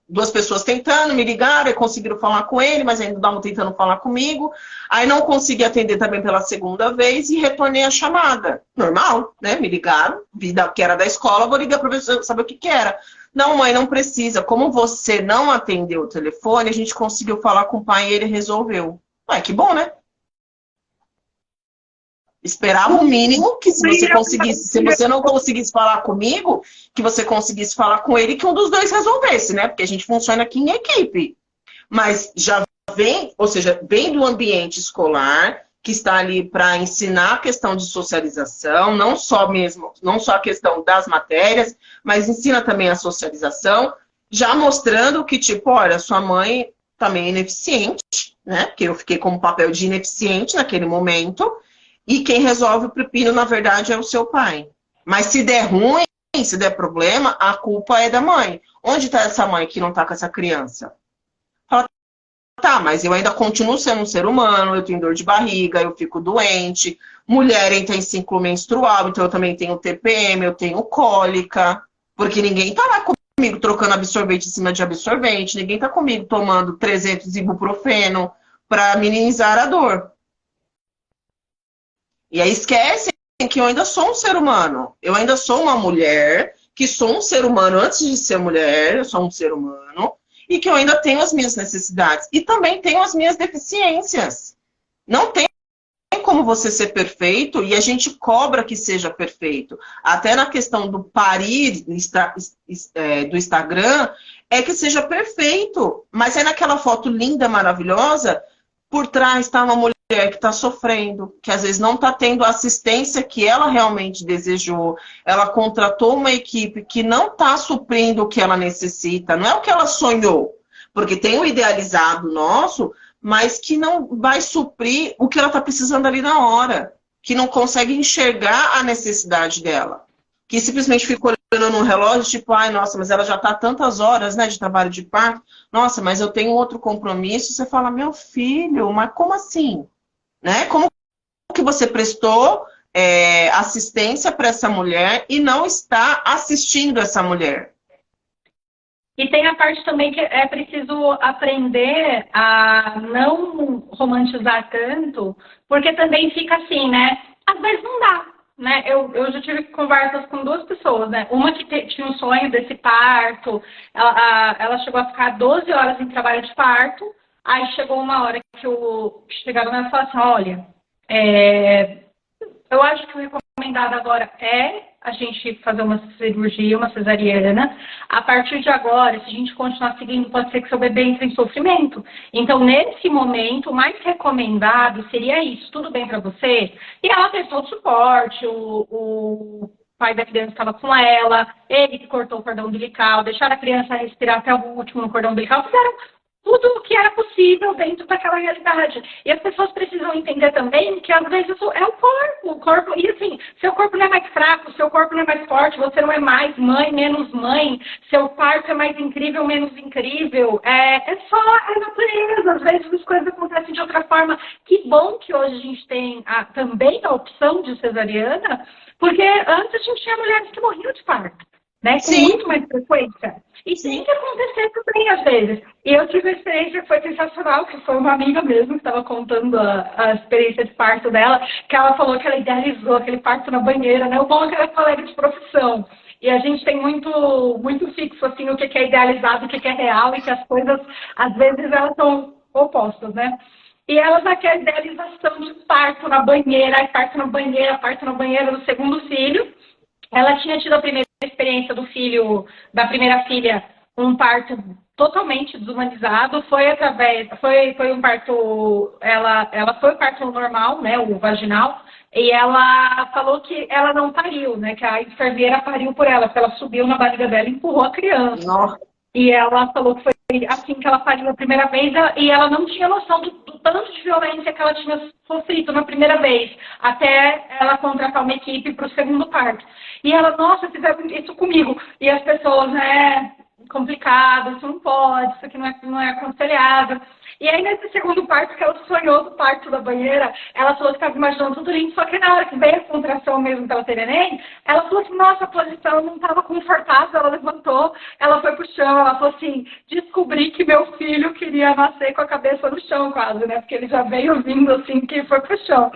duas pessoas tentando, me ligaram, e conseguiram falar com ele, mas ainda estavam tentando falar comigo. Aí não consegui atender também pela segunda vez e retornei a chamada. Normal, né? Me ligaram, vi que era da escola, vou ligar para ver saber o que era. Não, mãe, não precisa. Como você não atendeu o telefone, a gente conseguiu falar com o pai e ele resolveu. Que bom, né? Esperava o mínimo que se você não conseguisse falar comigo, que você conseguisse falar com ele, que um dos dois resolvesse, né? Porque a gente funciona aqui em equipe. Mas já vem, ou seja, vem do ambiente escolar, que está ali para ensinar a questão de socialização, não só a questão das matérias, mas ensina também a socialização, já mostrando que, tipo, olha, sua mãe também é ineficiente, né? Porque eu fiquei com o papel de ineficiente naquele momento. E quem resolve o pepino, na verdade, é o seu pai. Mas se der ruim, se der problema, a culpa é da mãe. Onde está essa mãe que não está com essa criança? Fala, mas eu ainda continuo sendo um ser humano, eu tenho dor de barriga, eu fico doente. Mulher entra em ciclo menstrual, então eu também tenho TPM, eu tenho cólica. Porque ninguém está lá comigo trocando absorvente em cima de absorvente. Ninguém está comigo tomando 300 ibuprofeno para minimizar a dor. E aí esquecem que eu ainda sou um ser humano. Eu ainda sou uma mulher, que sou um ser humano antes de ser mulher, eu sou um ser humano, e que eu ainda tenho as minhas necessidades. E também tenho as minhas deficiências. Não tem como você ser perfeito, e a gente cobra que seja perfeito. Até na questão do parir do Instagram, é que seja perfeito. Mas é naquela foto linda, maravilhosa, por trás está uma mulher que está sofrendo, que às vezes não está tendo a assistência que ela realmente desejou. Ela contratou uma equipe que não está suprindo o que ela necessita, não é o que ela sonhou. Porque tem o idealizado nosso, mas que não vai suprir o que ela está precisando ali na hora. Que não consegue enxergar a necessidade dela. Que simplesmente fica olhando no relógio, tipo, ai, nossa, mas ela já está tantas horas, né, de trabalho de parto. Nossa, mas eu tenho outro compromisso. Você fala, meu filho, mas como assim? Né? Como que você prestou assistência para essa mulher e não está assistindo essa mulher?
E tem a parte também que é preciso aprender a não romantizar tanto, porque também fica assim, né? Às vezes não dá, né? Eu já tive conversas com duas pessoas, né? Uma que tinha um sonho desse parto, ela chegou a ficar 12 horas em trabalho de parto, aí chegou uma hora que chegaram nela e falaram assim, olha, eu acho que o recomendado agora é a gente fazer uma cirurgia, uma cesariana. A partir de agora, se a gente continuar seguindo, pode ser que seu bebê entre em sofrimento. Então, nesse momento, o mais recomendado seria isso. Tudo bem para você? E ela teve todo o suporte, o pai da criança estava com ela, ele que cortou o cordão umbilical, deixaram a criança respirar até o último no cordão umbilical, fizeram tudo o que era possível dentro daquela realidade. E as pessoas precisam entender também que, às vezes, é o corpo, e assim, seu corpo não é mais fraco, seu corpo não é mais forte, você não é mais mãe, menos mãe, seu parto é mais incrível, menos incrível, é só a natureza, às vezes as coisas acontecem de outra forma. Que bom que hoje a gente tem também a opção de cesariana, porque antes a gente tinha mulheres que morriam de parto, né, com
Sim.
muito mais frequência. E tem que acontecer também, às vezes. E eu tive uma experiência que foi sensacional, que foi uma amiga mesmo que estava contando a experiência de parto dela, que ela falou que ela idealizou aquele parto na banheira, né? O bom é que ela é colega de profissão. E a gente tem muito fixo, assim, o que é idealizado, o que é real, e que as coisas, às vezes, elas são opostas, né? E ela naquela idealização de parto na banheira, parto na banheira do segundo filho. Ela tinha tido a primeira experiência da primeira filha, um parto totalmente desumanizado, foi um parto, ela foi o parto normal, né, o vaginal, e ela falou que ela não pariu, né, que a enfermeira pariu por ela, porque ela subiu na barriga dela e empurrou a criança.
Nossa.
E ela falou que foi assim que ela pariu a primeira vez, e ela não tinha noção do tanto de violência que ela tinha sofrido na primeira vez, até ela contratar uma equipe para o segundo parto. E ela, nossa, fizeram isso comigo. E as pessoas, né, complicado, isso não pode, isso aqui não é aconselhável. E aí, nesse segundo parto, que ela sonhou do parto da banheira, ela falou que estava imaginando tudo lindo, só que na hora que veio a contração mesmo para ela ter neném, ela falou assim, nossa, a posição não estava confortável, ela levantou, ela foi pro chão, ela falou assim, descobri que meu filho queria nascer com a cabeça no chão quase, né, porque ele já veio vindo assim, que foi pro chão.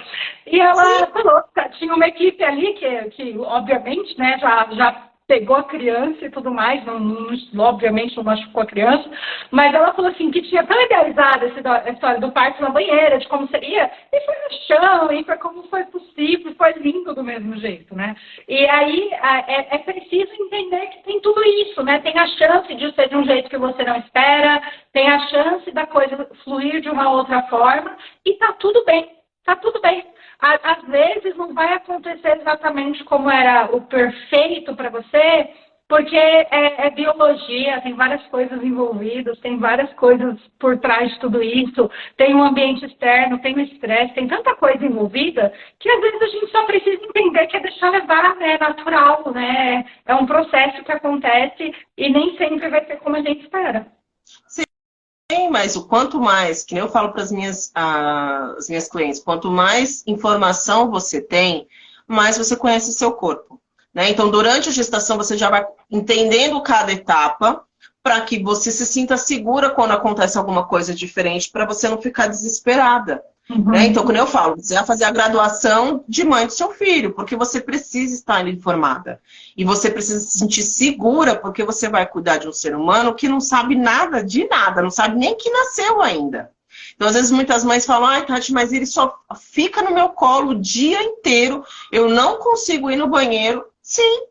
E ela falou, tinha uma equipe ali que obviamente, né, já pegou a criança e tudo mais, obviamente não machucou a criança, mas ela falou assim que tinha tão idealizado essa história do parto na banheira, de como seria, e foi no chão, e foi como foi possível, foi lindo do mesmo jeito, né? E aí é preciso entender que tem tudo isso, né? Tem a chance de ser de um jeito que você não espera, tem a chance da coisa fluir de uma outra forma, e tá tudo bem, tá tudo bem. Às vezes não vai acontecer exatamente como era o perfeito para você, porque é biologia, tem várias coisas envolvidas, tem várias coisas por trás de tudo isso, tem um ambiente externo, tem o estresse, tem tanta coisa envolvida, que às vezes a gente só precisa entender que é deixar levar, né, natural, né, é um processo que acontece e nem sempre vai ser como a gente espera.
Sim, mas o quanto mais, que nem eu falo para as minhas clientes, quanto mais informação você tem, mais você conhece o seu corpo, né? Então, durante a gestação, você já vai entendendo cada etapa para que você se sinta segura quando acontece alguma coisa diferente, para você não ficar desesperada.
Uhum.
Né? Então, quando eu falo, você vai fazer a graduação de mãe do seu filho, porque você precisa estar informada. E você precisa se sentir segura, porque você vai cuidar de um ser humano que não sabe nada de nada, não sabe nem que nasceu ainda. Então, às vezes, muitas mães falam, ai, Tati, mas ele só fica no meu colo o dia inteiro, eu não consigo ir no banheiro. Sim,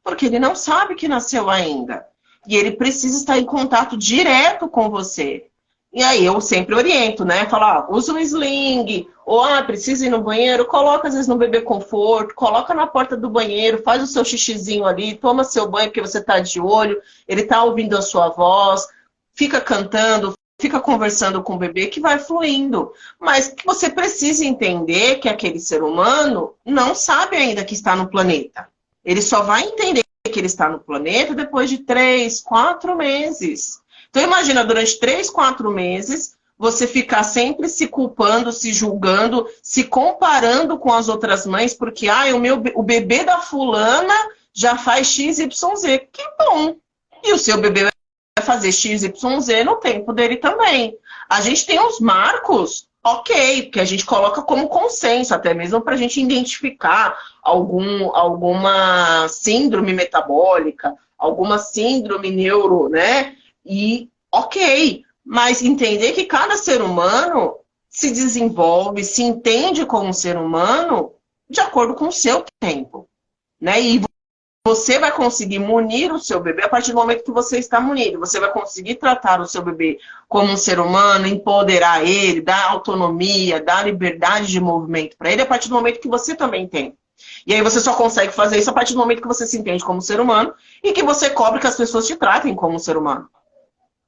porque ele não sabe que nasceu ainda. E ele precisa estar em contato direto com você. E aí eu sempre oriento, né? Falar, usa um sling, ou precisa ir no banheiro, coloca às vezes no bebê conforto, coloca na porta do banheiro, faz o seu xixizinho ali, toma seu banho porque você tá de olho, ele tá ouvindo a sua voz, fica cantando, fica conversando com o bebê que vai fluindo. Mas você precisa entender que aquele ser humano não sabe ainda que está no planeta. Ele só vai entender que ele está no planeta depois de 3, 4 meses. Então imagina, durante 3, 4 meses, você ficar sempre se culpando, se julgando, se comparando com as outras mães, porque o bebê da fulana já faz XYZ. Que bom! E o seu bebê vai fazer XYZ no tempo dele também. A gente tem os marcos, ok, que a gente coloca como consenso, até mesmo para a gente identificar alguma síndrome metabólica, alguma síndrome neuro, né? E ok, mas entender que cada ser humano se desenvolve, se entende como ser humano de acordo com o seu tempo, né? E você vai conseguir munir o seu bebê a partir do momento que você está munido. Você vai conseguir tratar o seu bebê como um ser humano, empoderar ele, dar autonomia, dar liberdade de movimento para ele a partir do momento que você também tem. E aí você só consegue fazer isso a partir do momento que você se entende como ser humano e que você cobre que as pessoas te tratem como ser humano.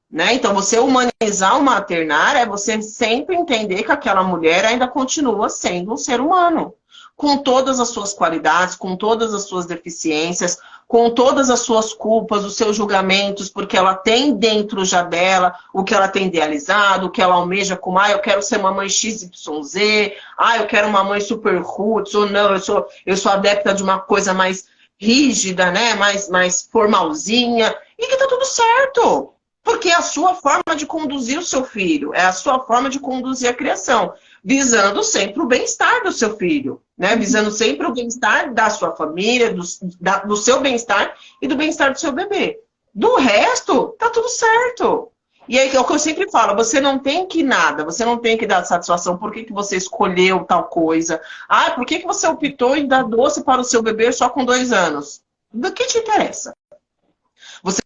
Né? Então, você humanizar o maternar é você sempre entender que aquela mulher ainda continua sendo um ser humano, com todas as suas qualidades, com todas as suas deficiências, com todas as suas culpas, os seus julgamentos, porque ela tem dentro já dela o que ela tem idealizado, o que ela almeja como, eu quero ser uma mãe XYZ, eu quero uma mãe super roots, ou não, eu sou adepta de uma coisa mais rígida, né? mais formalzinha, e que tá tudo certo. Porque é a sua forma de conduzir o seu filho, é a sua forma de conduzir a criação, visando sempre o bem-estar do seu filho, né? Visando sempre o bem-estar da sua família, do seu bem-estar e do bem-estar do seu bebê. Do resto, tá tudo certo. E aí é o que eu sempre falo, você não tem que nada, você não tem que dar satisfação, por que você escolheu tal coisa? Por que você optou em dar doce para o seu bebê só com 2 anos? Do que te interessa? Você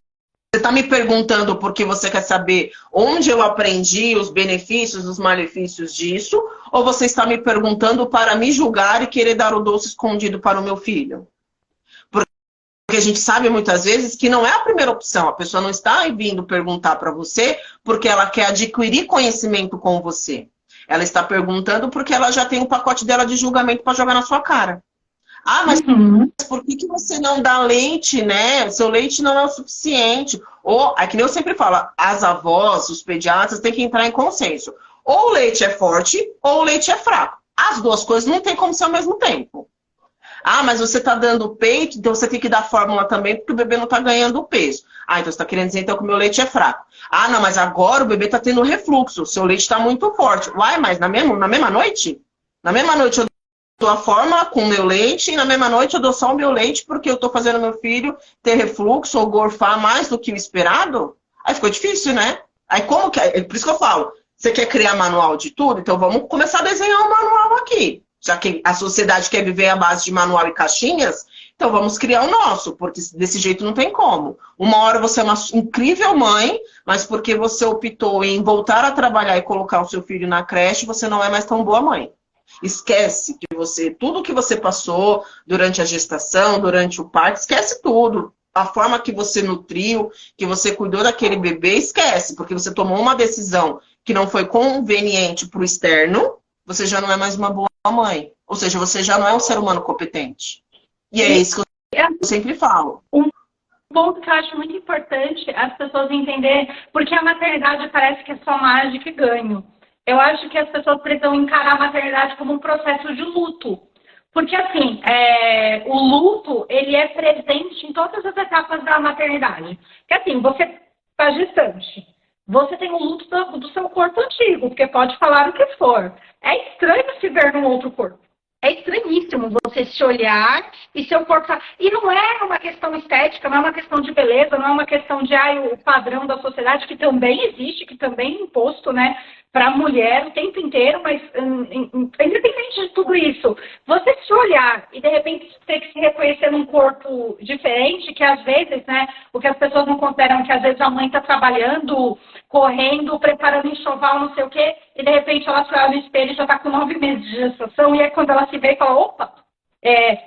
está me perguntando porque você quer saber onde eu aprendi os benefícios, os malefícios disso? Ou você está me perguntando para me julgar e querer dar o doce escondido para o meu filho? Porque a gente sabe muitas vezes que não é a primeira opção. A pessoa não está vindo perguntar para você porque ela quer adquirir conhecimento com você. Ela está perguntando porque ela já tem o pacote dela de julgamento para jogar na sua cara. Mas por que você não dá leite, né? O seu leite não é o suficiente. Ou, é que nem eu sempre falo, as avós, os pediatras têm que entrar em consenso. Ou o leite é forte, ou o leite é fraco. As duas coisas não tem como ser ao mesmo tempo. Mas você está dando peito, então você tem que dar fórmula também, porque o bebê não está ganhando peso. Então você está querendo dizer então que o meu leite é fraco. Não, mas agora o bebê está tendo refluxo, o seu leite está muito forte. Mas na mesma noite? Na mesma noite eu dou a fórmula com o meu leite e na mesma noite eu dou só o meu leite porque eu estou fazendo meu filho ter refluxo ou gorfar mais do que o esperado? Aí ficou difícil, né? Aí como que... Por isso que eu falo, você quer criar manual de tudo? Então vamos começar a desenhar um manual aqui. Já que a sociedade quer viver à base de manual e caixinhas, então vamos criar o nosso, porque desse jeito não tem como. Uma hora você é uma incrível mãe, mas porque você optou em voltar a trabalhar e colocar o seu filho na creche, você não é mais tão boa mãe. Esquece que tudo que você passou durante a gestação, durante o parto, esquece tudo. A forma que você nutriu, que você cuidou daquele bebê, esquece, porque você tomou uma decisão que não foi conveniente para o externo, você já não é mais uma boa mãe. Ou seja, você já não é um ser humano competente. E é isso que eu sempre falo.
Um ponto que eu acho muito importante as pessoas entenderem, porque a maternidade parece que é só mágica e ganho. Eu acho que as pessoas precisam encarar a maternidade como um processo de luto. Porque, assim, o luto, ele é presente em todas as etapas da maternidade. Porque, assim, você está gestante. Você tem o luto do seu corpo antigo, porque pode falar o que for. É estranho se ver num outro corpo. É estranhíssimo você se olhar e seu corpo... E não é uma questão estética, não é uma questão de beleza, não é uma questão de o padrão da sociedade, que também existe, que também é imposto, né, para a mulher o tempo inteiro, mas independente de tudo isso, você se olhar e de repente ter que se reconhecer num corpo diferente, que às vezes, né, o que as pessoas não consideram que às vezes a mãe está trabalhando correndo, preparando enxoval, não sei o quê, e de repente ela se olha no espelho e já está com 9 meses de gestação, e aí quando ela se vê, fala, opa!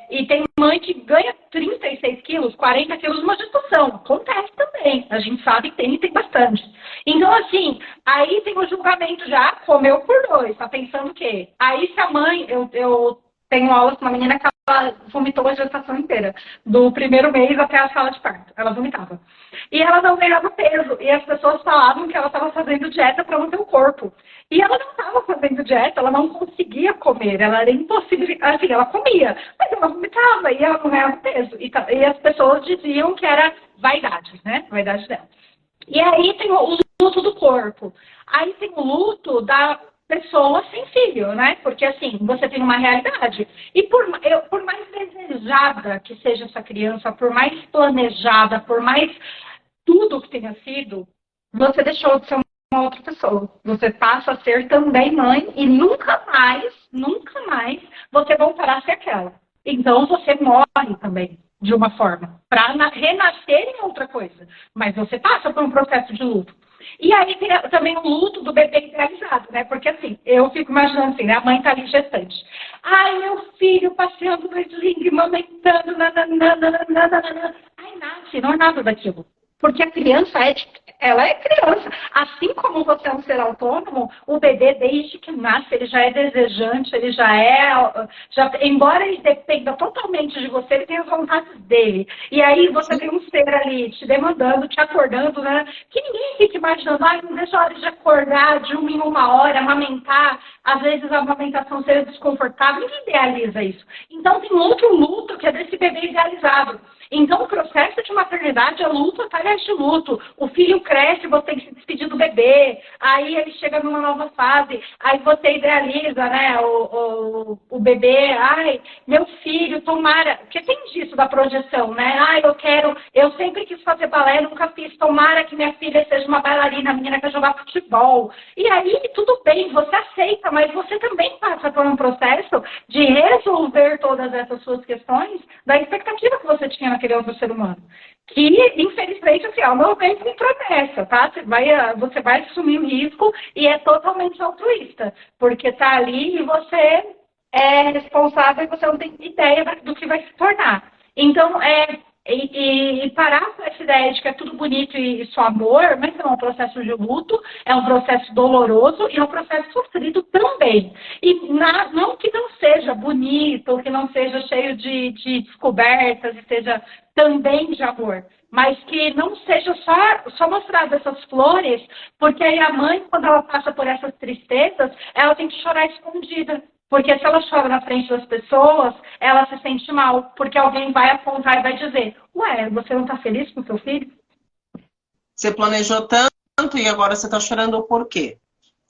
E tem mãe que ganha 36 quilos, 40 quilos numa gestação. Acontece também. A gente sabe que tem e tem bastante. Então, assim, aí tem o julgamento já, comeu por 2, tá pensando o quê? Aí se a mãe, eu tenho aulas com uma menina que ela vomitou a gestação inteira, do primeiro mês até a sala de parto. Ela vomitava. E ela não ganhava peso. E as pessoas falavam que ela estava fazendo dieta para manter o corpo. E ela não estava fazendo dieta, ela não conseguia comer. Ela era impossível. Assim, ela comia, mas ela vomitava e ela não ganhava peso. E as pessoas diziam que era vaidade, né? Vaidade dela. E aí tem o luto do corpo. Aí tem o luto da pessoa sem filho, né? Porque, assim, você tem uma realidade. E por mais desejada que seja essa criança, por mais planejada, por mais tudo que tenha sido, você deixou de ser uma outra pessoa. Você passa a ser também mãe e nunca mais você voltará a ser aquela. Então, você morre também, de uma forma, para renascer em outra coisa. Mas você passa por um processo de luto. E aí tem também o luto do bebê idealizado, né? Porque assim, eu fico imaginando assim, né? A mãe tá ali gestante. Ai, meu filho passeando no sling, amamentando, nananana. Ai, nasce, não é nada daquilo. Porque a criança ela é criança. Assim como você é um ser autônomo, o bebê, desde que nasce, ele já é desejante, ele embora ele dependa totalmente de você, ele tem as vontades dele. E aí você tem um ser ali te demandando, te acordando, né? Que ninguém fica imaginando, ai, não vejo a hora de acordar de 1 em 1 hora, amamentar. Às vezes a amamentação seja desconfortável, ninguém idealiza isso. Então tem outro luto que é desse bebê idealizado. Então, o processo de maternidade é luto atrás de luto. O filho cresce, você tem que se despedir do bebê, aí ele chega numa nova fase, aí você idealiza, né, o bebê, ai, meu filho, tomara, porque tem disso da projeção, né, ai, eu sempre quis fazer balé, nunca fiz, tomara que minha filha seja uma bailarina, a menina quer jogar futebol. E aí, tudo bem, você aceita, mas você também passa por um processo de resolver todas essas suas questões da expectativa que você tinha naquele outro ser humano. Que, infelizmente, assim, ela não vem com promessa, tá? Você vai assumir o risco e é totalmente altruísta, porque tá ali e você é responsável e você não tem ideia do que vai se tornar. Então, parar com essa ideia de que é tudo bonito e só amor, mas não, é um processo de luto, é um processo doloroso e é um processo sofrido também. E não que não seja bonito, que não seja cheio de descobertas e seja também de amor, mas que não seja só mostrado essas flores, porque aí a mãe, quando ela passa por essas tristezas, ela tem que chorar escondida. Porque se ela chora na frente das pessoas, ela se sente mal, porque alguém vai apontar e vai dizer, ué, você não está feliz com seu filho?
Você planejou tanto e agora você está chorando por quê?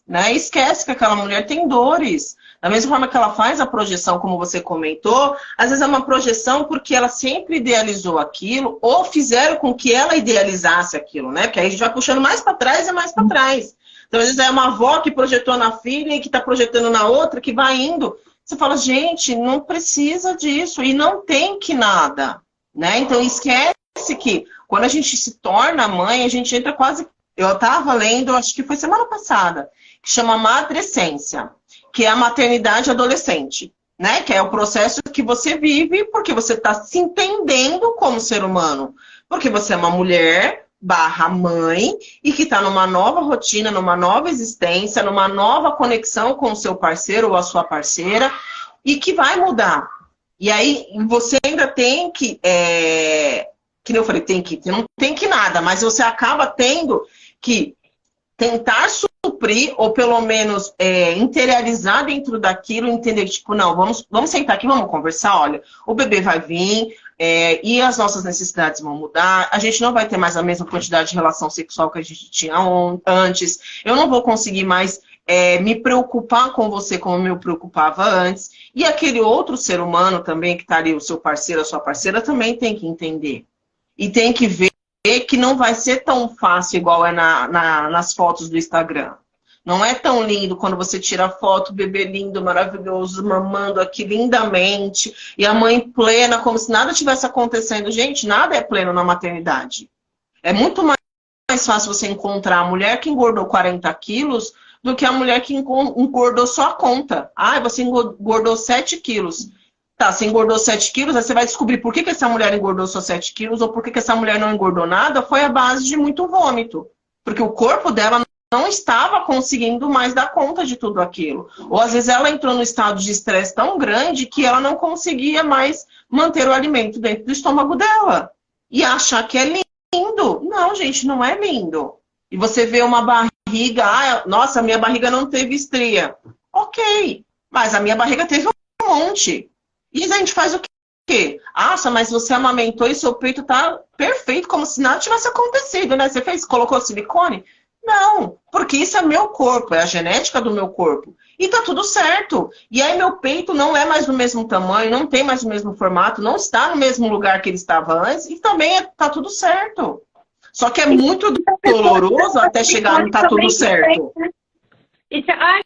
Né? Esquece que aquela mulher tem dores. Da mesma forma que ela faz a projeção, como você comentou, às vezes é uma projeção porque ela sempre idealizou aquilo, ou fizeram com que ela idealizasse aquilo, né? Porque aí a gente vai puxando mais para trás e mais para trás. Então, às vezes é uma avó que projetou na filha e que está projetando na outra, que vai indo. Você fala, gente, não precisa disso e não tem que nada, né? Então, esquece que quando a gente se torna mãe, a gente entra quase... Eu estava lendo, acho que foi semana passada, que chama matrescência, que é a maternidade adolescente, né? Que é o processo que você vive porque você está se entendendo como ser humano. Porque você é uma mulher / mãe e que está numa nova rotina, numa nova existência, numa nova conexão com o seu parceiro ou a sua parceira e que vai mudar. E aí você ainda tem que, que nem eu falei, não tem que nada, mas você acaba tendo que tentar suprir ou pelo menos interiorizar dentro daquilo, entender que, tipo, não, vamos sentar aqui, vamos conversar, olha, o bebê vai vir, e as nossas necessidades vão mudar, a gente não vai ter mais a mesma quantidade de relação sexual que a gente tinha antes, eu não vou conseguir mais me preocupar com você como eu me preocupava antes, e aquele outro ser humano também que está ali, o seu parceiro, a sua parceira, também tem que entender. E tem que ver que não vai ser tão fácil igual é nas fotos do Instagram. Não é tão lindo quando você tira a foto, o bebê lindo, maravilhoso, mamando aqui lindamente, e a mãe plena, como se nada tivesse acontecendo. Gente, nada é pleno na maternidade. É muito mais mais fácil você encontrar a mulher que engordou 40 quilos do que a mulher que engordou só a conta. Ah, você engordou 7 quilos. Tá, você engordou 7 quilos, aí você vai descobrir por que essa mulher engordou só 7 quilos ou por que essa mulher não engordou nada, foi a base de muito vômito. Porque o corpo dela não estava conseguindo mais dar conta de tudo aquilo. Ou às vezes ela entrou no estado de estresse tão grande que ela não conseguia mais manter o alimento dentro do estômago dela. E achar que é lindo. Não, gente, não é lindo. E você vê uma barriga, nossa, minha barriga não teve estria. Ok, mas a minha barriga teve um monte. E a gente faz o quê? Nossa, mas você amamentou e seu peito tá perfeito, como se nada tivesse acontecido, né? Você colocou silicone? Não, porque isso é meu corpo, é a genética do meu corpo. E tá tudo certo. E aí meu peito não é mais do mesmo tamanho, não tem mais o mesmo formato, não está no mesmo lugar que ele estava antes, e também tá tudo certo. Só que é muito doloroso até chegar no tá tudo certo.
E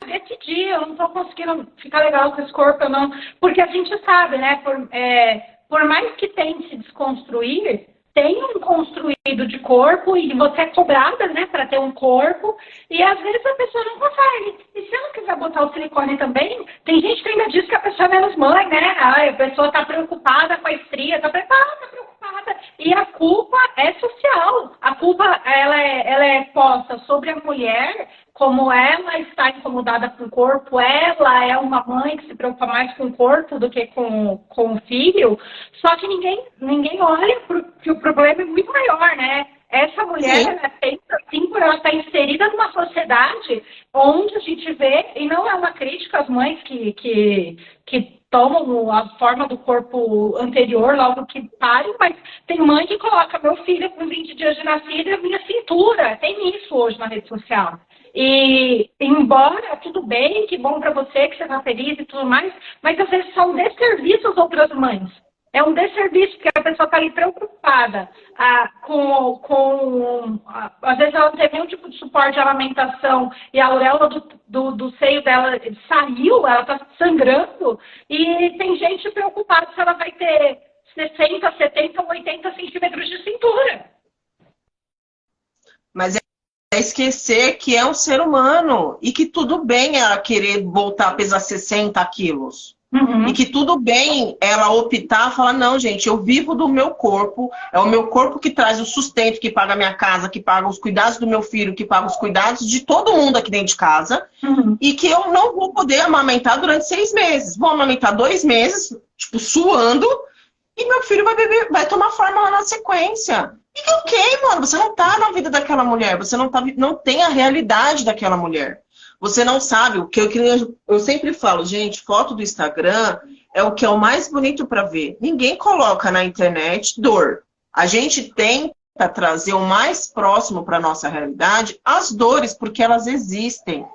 decidi, eu não tô conseguindo ficar legal com esse corpo, eu não. Porque a gente sabe, né? Por mais que tente se desconstruir, tem um construído de corpo e você é cobrada, né, para ter um corpo. E às vezes a pessoa não consegue. E se eu não quiser botar o silicone também, tem gente que ainda diz que a pessoa é menos mãe, né? A pessoa tá preocupada com a estria, tá preocupada. E a culpa é social. A culpa ela é posta sobre a mulher, como ela está incomodada com o corpo, ela é uma mãe que se preocupa mais com o corpo do que com o filho. Só que ninguém olha que o problema é muito maior, né? Essa mulher é feita assim por ela estar inserida numa sociedade onde a gente vê, e não é uma crítica às mães que tomam a forma do corpo anterior logo que parem, mas tem mãe que coloca meu filho com 20 dias de nascida e minha cintura. Tem isso hoje na rede social. E embora tudo bem, que bom pra você, que você tá feliz e tudo mais, mas às vezes são desserviços às outras mães. É um desserviço, porque a pessoa está ali preocupada às vezes ela não teve nenhum tipo de suporte de amamentação e a auréola do seio dela saiu, ela está sangrando, e tem gente preocupada se ela vai ter 60, 70 ou 80 centímetros de cintura.
Mas é esquecer que é um ser humano e que tudo bem ela querer voltar a pesar 60 quilos. Uhum. E que tudo bem ela optar, falar, não, gente, eu vivo do meu corpo, é o meu corpo que traz o sustento, que paga a minha casa, que paga os cuidados do meu filho, que paga os cuidados de todo mundo aqui dentro de casa, e que eu não vou poder amamentar durante 6 meses. Vou amamentar 2 meses, tipo, suando, e meu filho vai tomar fórmula na sequência. E ok, mano, você não tá na vida daquela mulher, você não tem a realidade daquela mulher. Você não sabe, o que eu sempre falo, gente, foto do Instagram é o que é o mais bonito para ver. Ninguém coloca na internet dor. A gente tenta trazer o mais próximo para a nossa realidade as dores, porque elas existem.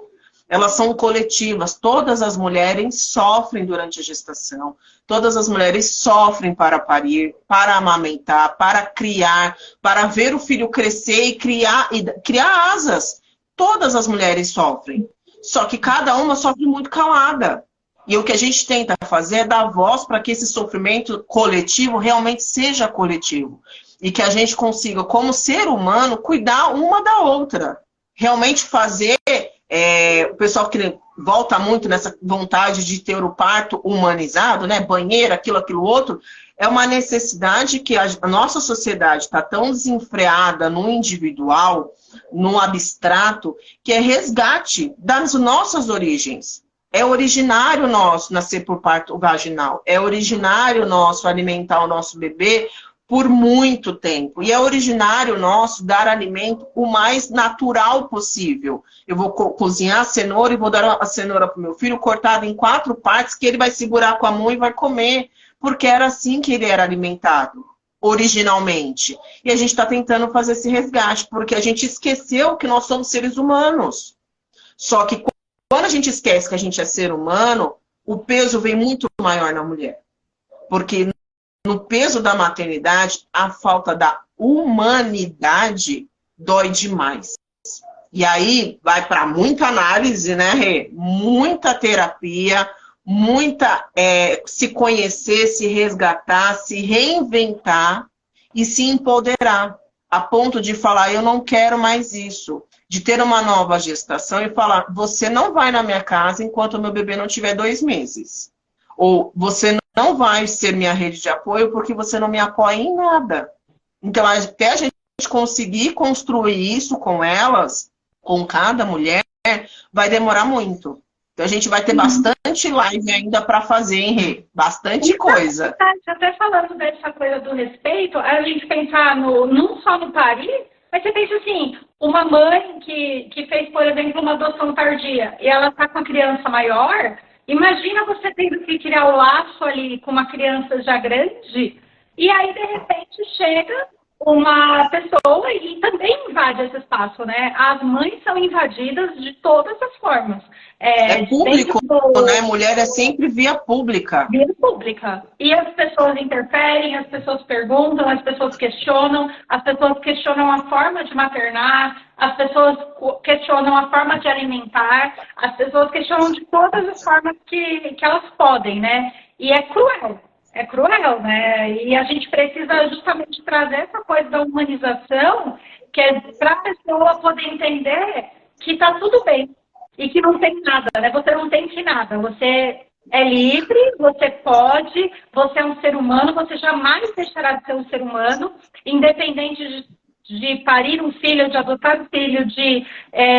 Elas são coletivas. Todas as mulheres sofrem durante a gestação. Todas as mulheres sofrem para parir, para amamentar, para criar, para ver o filho crescer e criar asas. Todas as mulheres sofrem, só que cada uma sofre muito calada. E o que a gente tenta fazer é dar voz para que esse sofrimento coletivo realmente seja coletivo. E que a gente consiga, como ser humano, cuidar uma da outra. Realmente fazer, o pessoal que volta muito nessa vontade de ter o parto humanizado, né? Banheiro, aquilo outro, é uma necessidade que a nossa sociedade está tão desenfreada no individual, no abstrato, que é resgate das nossas origens. É originário nosso nascer por parto vaginal. É originário nosso alimentar o nosso bebê por muito tempo. E é originário nosso dar alimento o mais natural possível. Eu vou cozinhar a cenoura e vou dar a cenoura para o meu filho cortada em 4 partes que ele vai segurar com a mão e vai comer. Porque era assim que ele era alimentado, originalmente. E a gente está tentando fazer esse resgate, porque a gente esqueceu que nós somos seres humanos. Só que quando a gente esquece que a gente é ser humano, o peso vem muito maior na mulher. Porque no peso da maternidade, a falta da humanidade dói demais. E aí vai para muita análise, né, Rê? Muita terapia, se conhecer, se resgatar, se reinventar e se empoderar. a ponto de falar, eu não quero mais isso. De ter uma nova gestação e falar, você não vai na minha casa enquanto o meu bebê não tiver 2 meses. Ou você não vai ser minha rede de apoio porque você não me apoia em nada. Então, até a gente conseguir construir isso com elas, com cada mulher, vai demorar muito. Então, a gente vai ter bastante live ainda para fazer, hein, Rê? Bastante coisa.
Até falando dessa coisa do respeito, a gente pensar não só no parir, mas você pensa assim, uma mãe que fez, por exemplo, uma adoção tardia e ela está com a criança maior, imagina você tendo que criar o laço ali com uma criança já grande, e aí, de repente, chega uma pessoa e também invade esse espaço, né? As mães são invadidas de todas as formas.
É público, né? Mulher é sempre via pública.
Via pública. E as pessoas interferem, as pessoas perguntam, as pessoas questionam a forma de maternar, as pessoas questionam a forma de alimentar, as pessoas questionam de todas as formas que elas podem, né? E é cruel. É cruel, né? E a gente precisa justamente trazer essa coisa da humanização, que é para a pessoa poder entender que está tudo bem e que não tem nada, né? Você não tem que nada. Você é livre, você pode, você é um ser humano, você jamais deixará de ser um ser humano, independente de parir um filho, de adotar um filho, de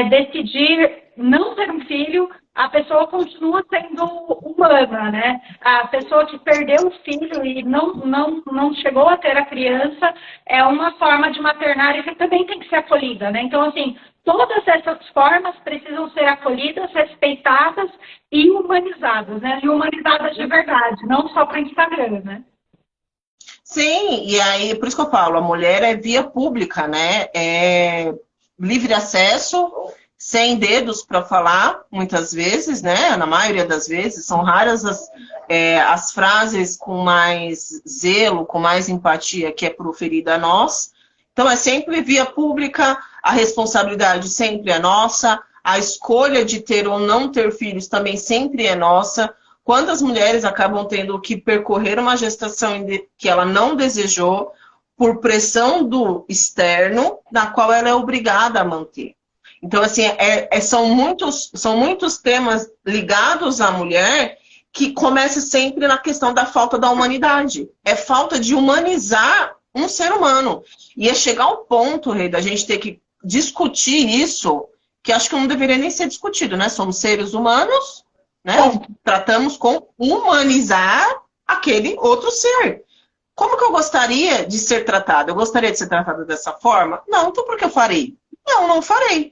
decidir não ter um filho. A pessoa continua sendo humana, né? A pessoa que perdeu o filho e não chegou a ter a criança é uma forma de maternar e que também tem que ser acolhida, né? Então, assim, todas essas formas precisam ser acolhidas, respeitadas e humanizadas, né? E humanizadas de verdade, não só para o Instagram, né?
Sim, e aí, por isso que eu falo, a mulher é via pública, né? É livre acesso, sem dedos para falar, muitas vezes, né? Na maioria das vezes, são raras as frases com mais zelo, com mais empatia que é proferida a nós. Então, é sempre via pública, a responsabilidade sempre é nossa, a escolha de ter ou não ter filhos também sempre é nossa. Quantas mulheres acabam tendo que percorrer uma gestação que ela não desejou por pressão do externo, na qual ela é obrigada a manter? Então, assim, são muitos temas ligados à mulher que começam sempre na questão da falta da humanidade. É falta de humanizar um ser humano. E é chegar ao ponto, Rei, da gente ter que discutir isso, que acho que não deveria nem ser discutido, né? Somos seres humanos, né? Tratamos com humanizar aquele outro ser. Como que eu gostaria de ser tratada? Eu gostaria de ser tratada dessa forma? Não, então por que eu farei? Não farei.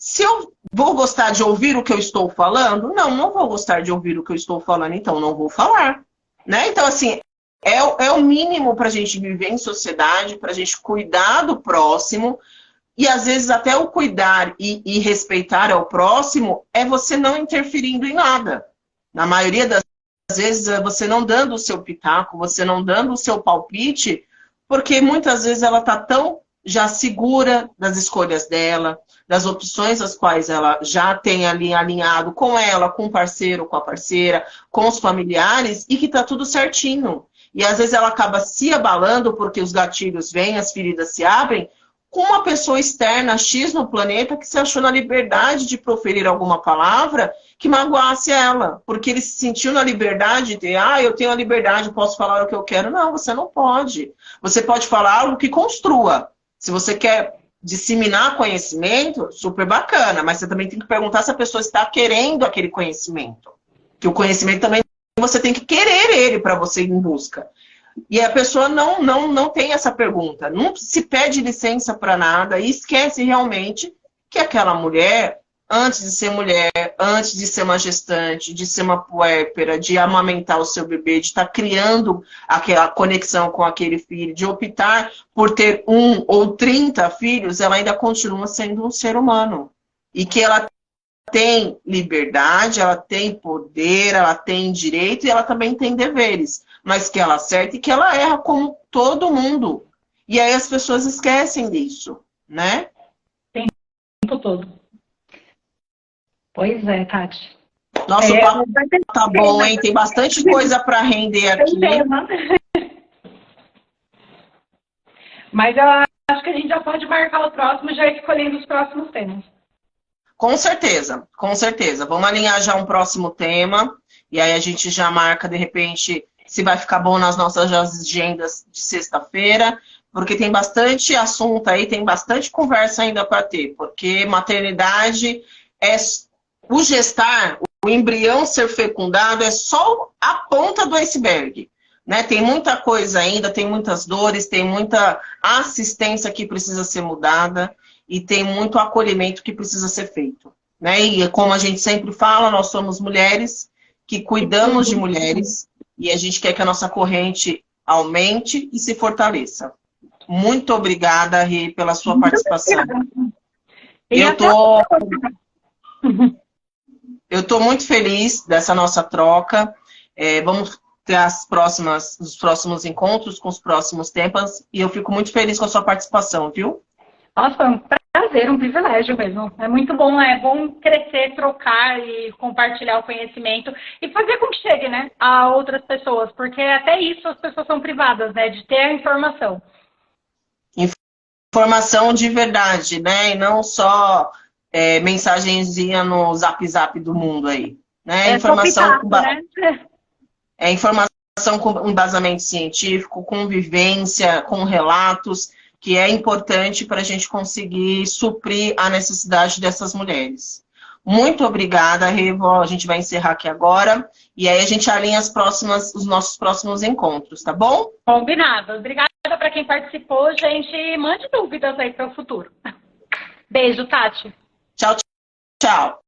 Se eu vou gostar de ouvir o que eu estou falando? Não vou gostar de ouvir o que eu estou falando, então não vou falar. Né? Então, assim, é o mínimo para a gente viver em sociedade, para a gente cuidar do próximo, e às vezes até o cuidar e respeitar ao próximo é você não interferindo em nada. Na maioria das vezes é você não dando o seu pitaco, você não dando o seu palpite, porque muitas vezes ela está tão já segura das escolhas dela, das opções as quais ela já tem ali alinhado com ela, com o parceiro, com a parceira, com os familiares, e que tá tudo certinho. E às vezes ela acaba se abalando porque os gatilhos vêm, as feridas se abrem, com uma pessoa externa, X no planeta, que se achou na liberdade de proferir alguma palavra que magoasse ela. Porque ele se sentiu na liberdade de, eu tenho a liberdade, posso falar o que eu quero. Não, você não pode. Você pode falar algo que construa. Se você quer disseminar conhecimento, super bacana, mas você também tem que perguntar se a pessoa está querendo aquele conhecimento. Que o conhecimento também você tem que querer ele para você ir em busca. E a pessoa não tem essa pergunta, não se pede licença para nada e esquece realmente que aquela mulher, antes de ser mulher, antes de ser uma gestante, de ser uma puérpera, de amamentar o seu bebê, de estar criando aquela conexão com aquele filho, de optar por ter 1 ou 30 filhos, ela ainda continua sendo um ser humano. E que ela tem liberdade, ela tem poder, ela tem direito e ela também tem deveres. Mas que ela acerta e que ela erra como todo mundo. E aí as pessoas esquecem disso, né?
Tem o tempo todo. Pois é, Tati.
Nossa, o papo tá bom, hein? Tem bastante coisa para render aqui.
Tem tema. Mas eu acho que a gente já pode marcar o próximo, já escolhendo os próximos temas.
Com certeza, com certeza. Vamos alinhar já um próximo tema, e aí a gente já marca, de repente, se vai ficar bom nas nossas agendas de sexta-feira, porque tem bastante assunto aí, tem bastante conversa ainda para ter, porque maternidade é o gestar, o embrião ser fecundado é só a ponta do iceberg. Né? Tem muita coisa ainda, tem muitas dores, tem muita assistência que precisa ser mudada e tem muito acolhimento que precisa ser feito. Né? E como a gente sempre fala, nós somos mulheres que cuidamos de mulheres e a gente quer que a nossa corrente aumente e se fortaleça. Muito obrigada, Rê, pela sua participação. Eu tô muito feliz dessa nossa troca. Vamos ter os próximos encontros com os próximos temas e eu fico muito feliz com a sua participação, viu?
Nossa, foi um prazer, um privilégio mesmo. É muito bom, é bom crescer, trocar e compartilhar o conhecimento e fazer com que chegue, né, a outras pessoas, porque até isso as pessoas são privadas, né, de ter a informação.
Informação de verdade, né, e não só mensagenzinha no zap do mundo aí, né? Informação
né?
Informação com embasamento científico, com vivência, com relatos, que é importante para a gente conseguir suprir a necessidade dessas mulheres. Muito obrigada, Revo. A gente vai encerrar aqui agora. E aí a gente alinha os nossos próximos encontros, tá bom?
Combinado. Obrigada para quem participou, gente. Mande dúvidas aí para o futuro. Beijo, Tati.
Tchau, tchau.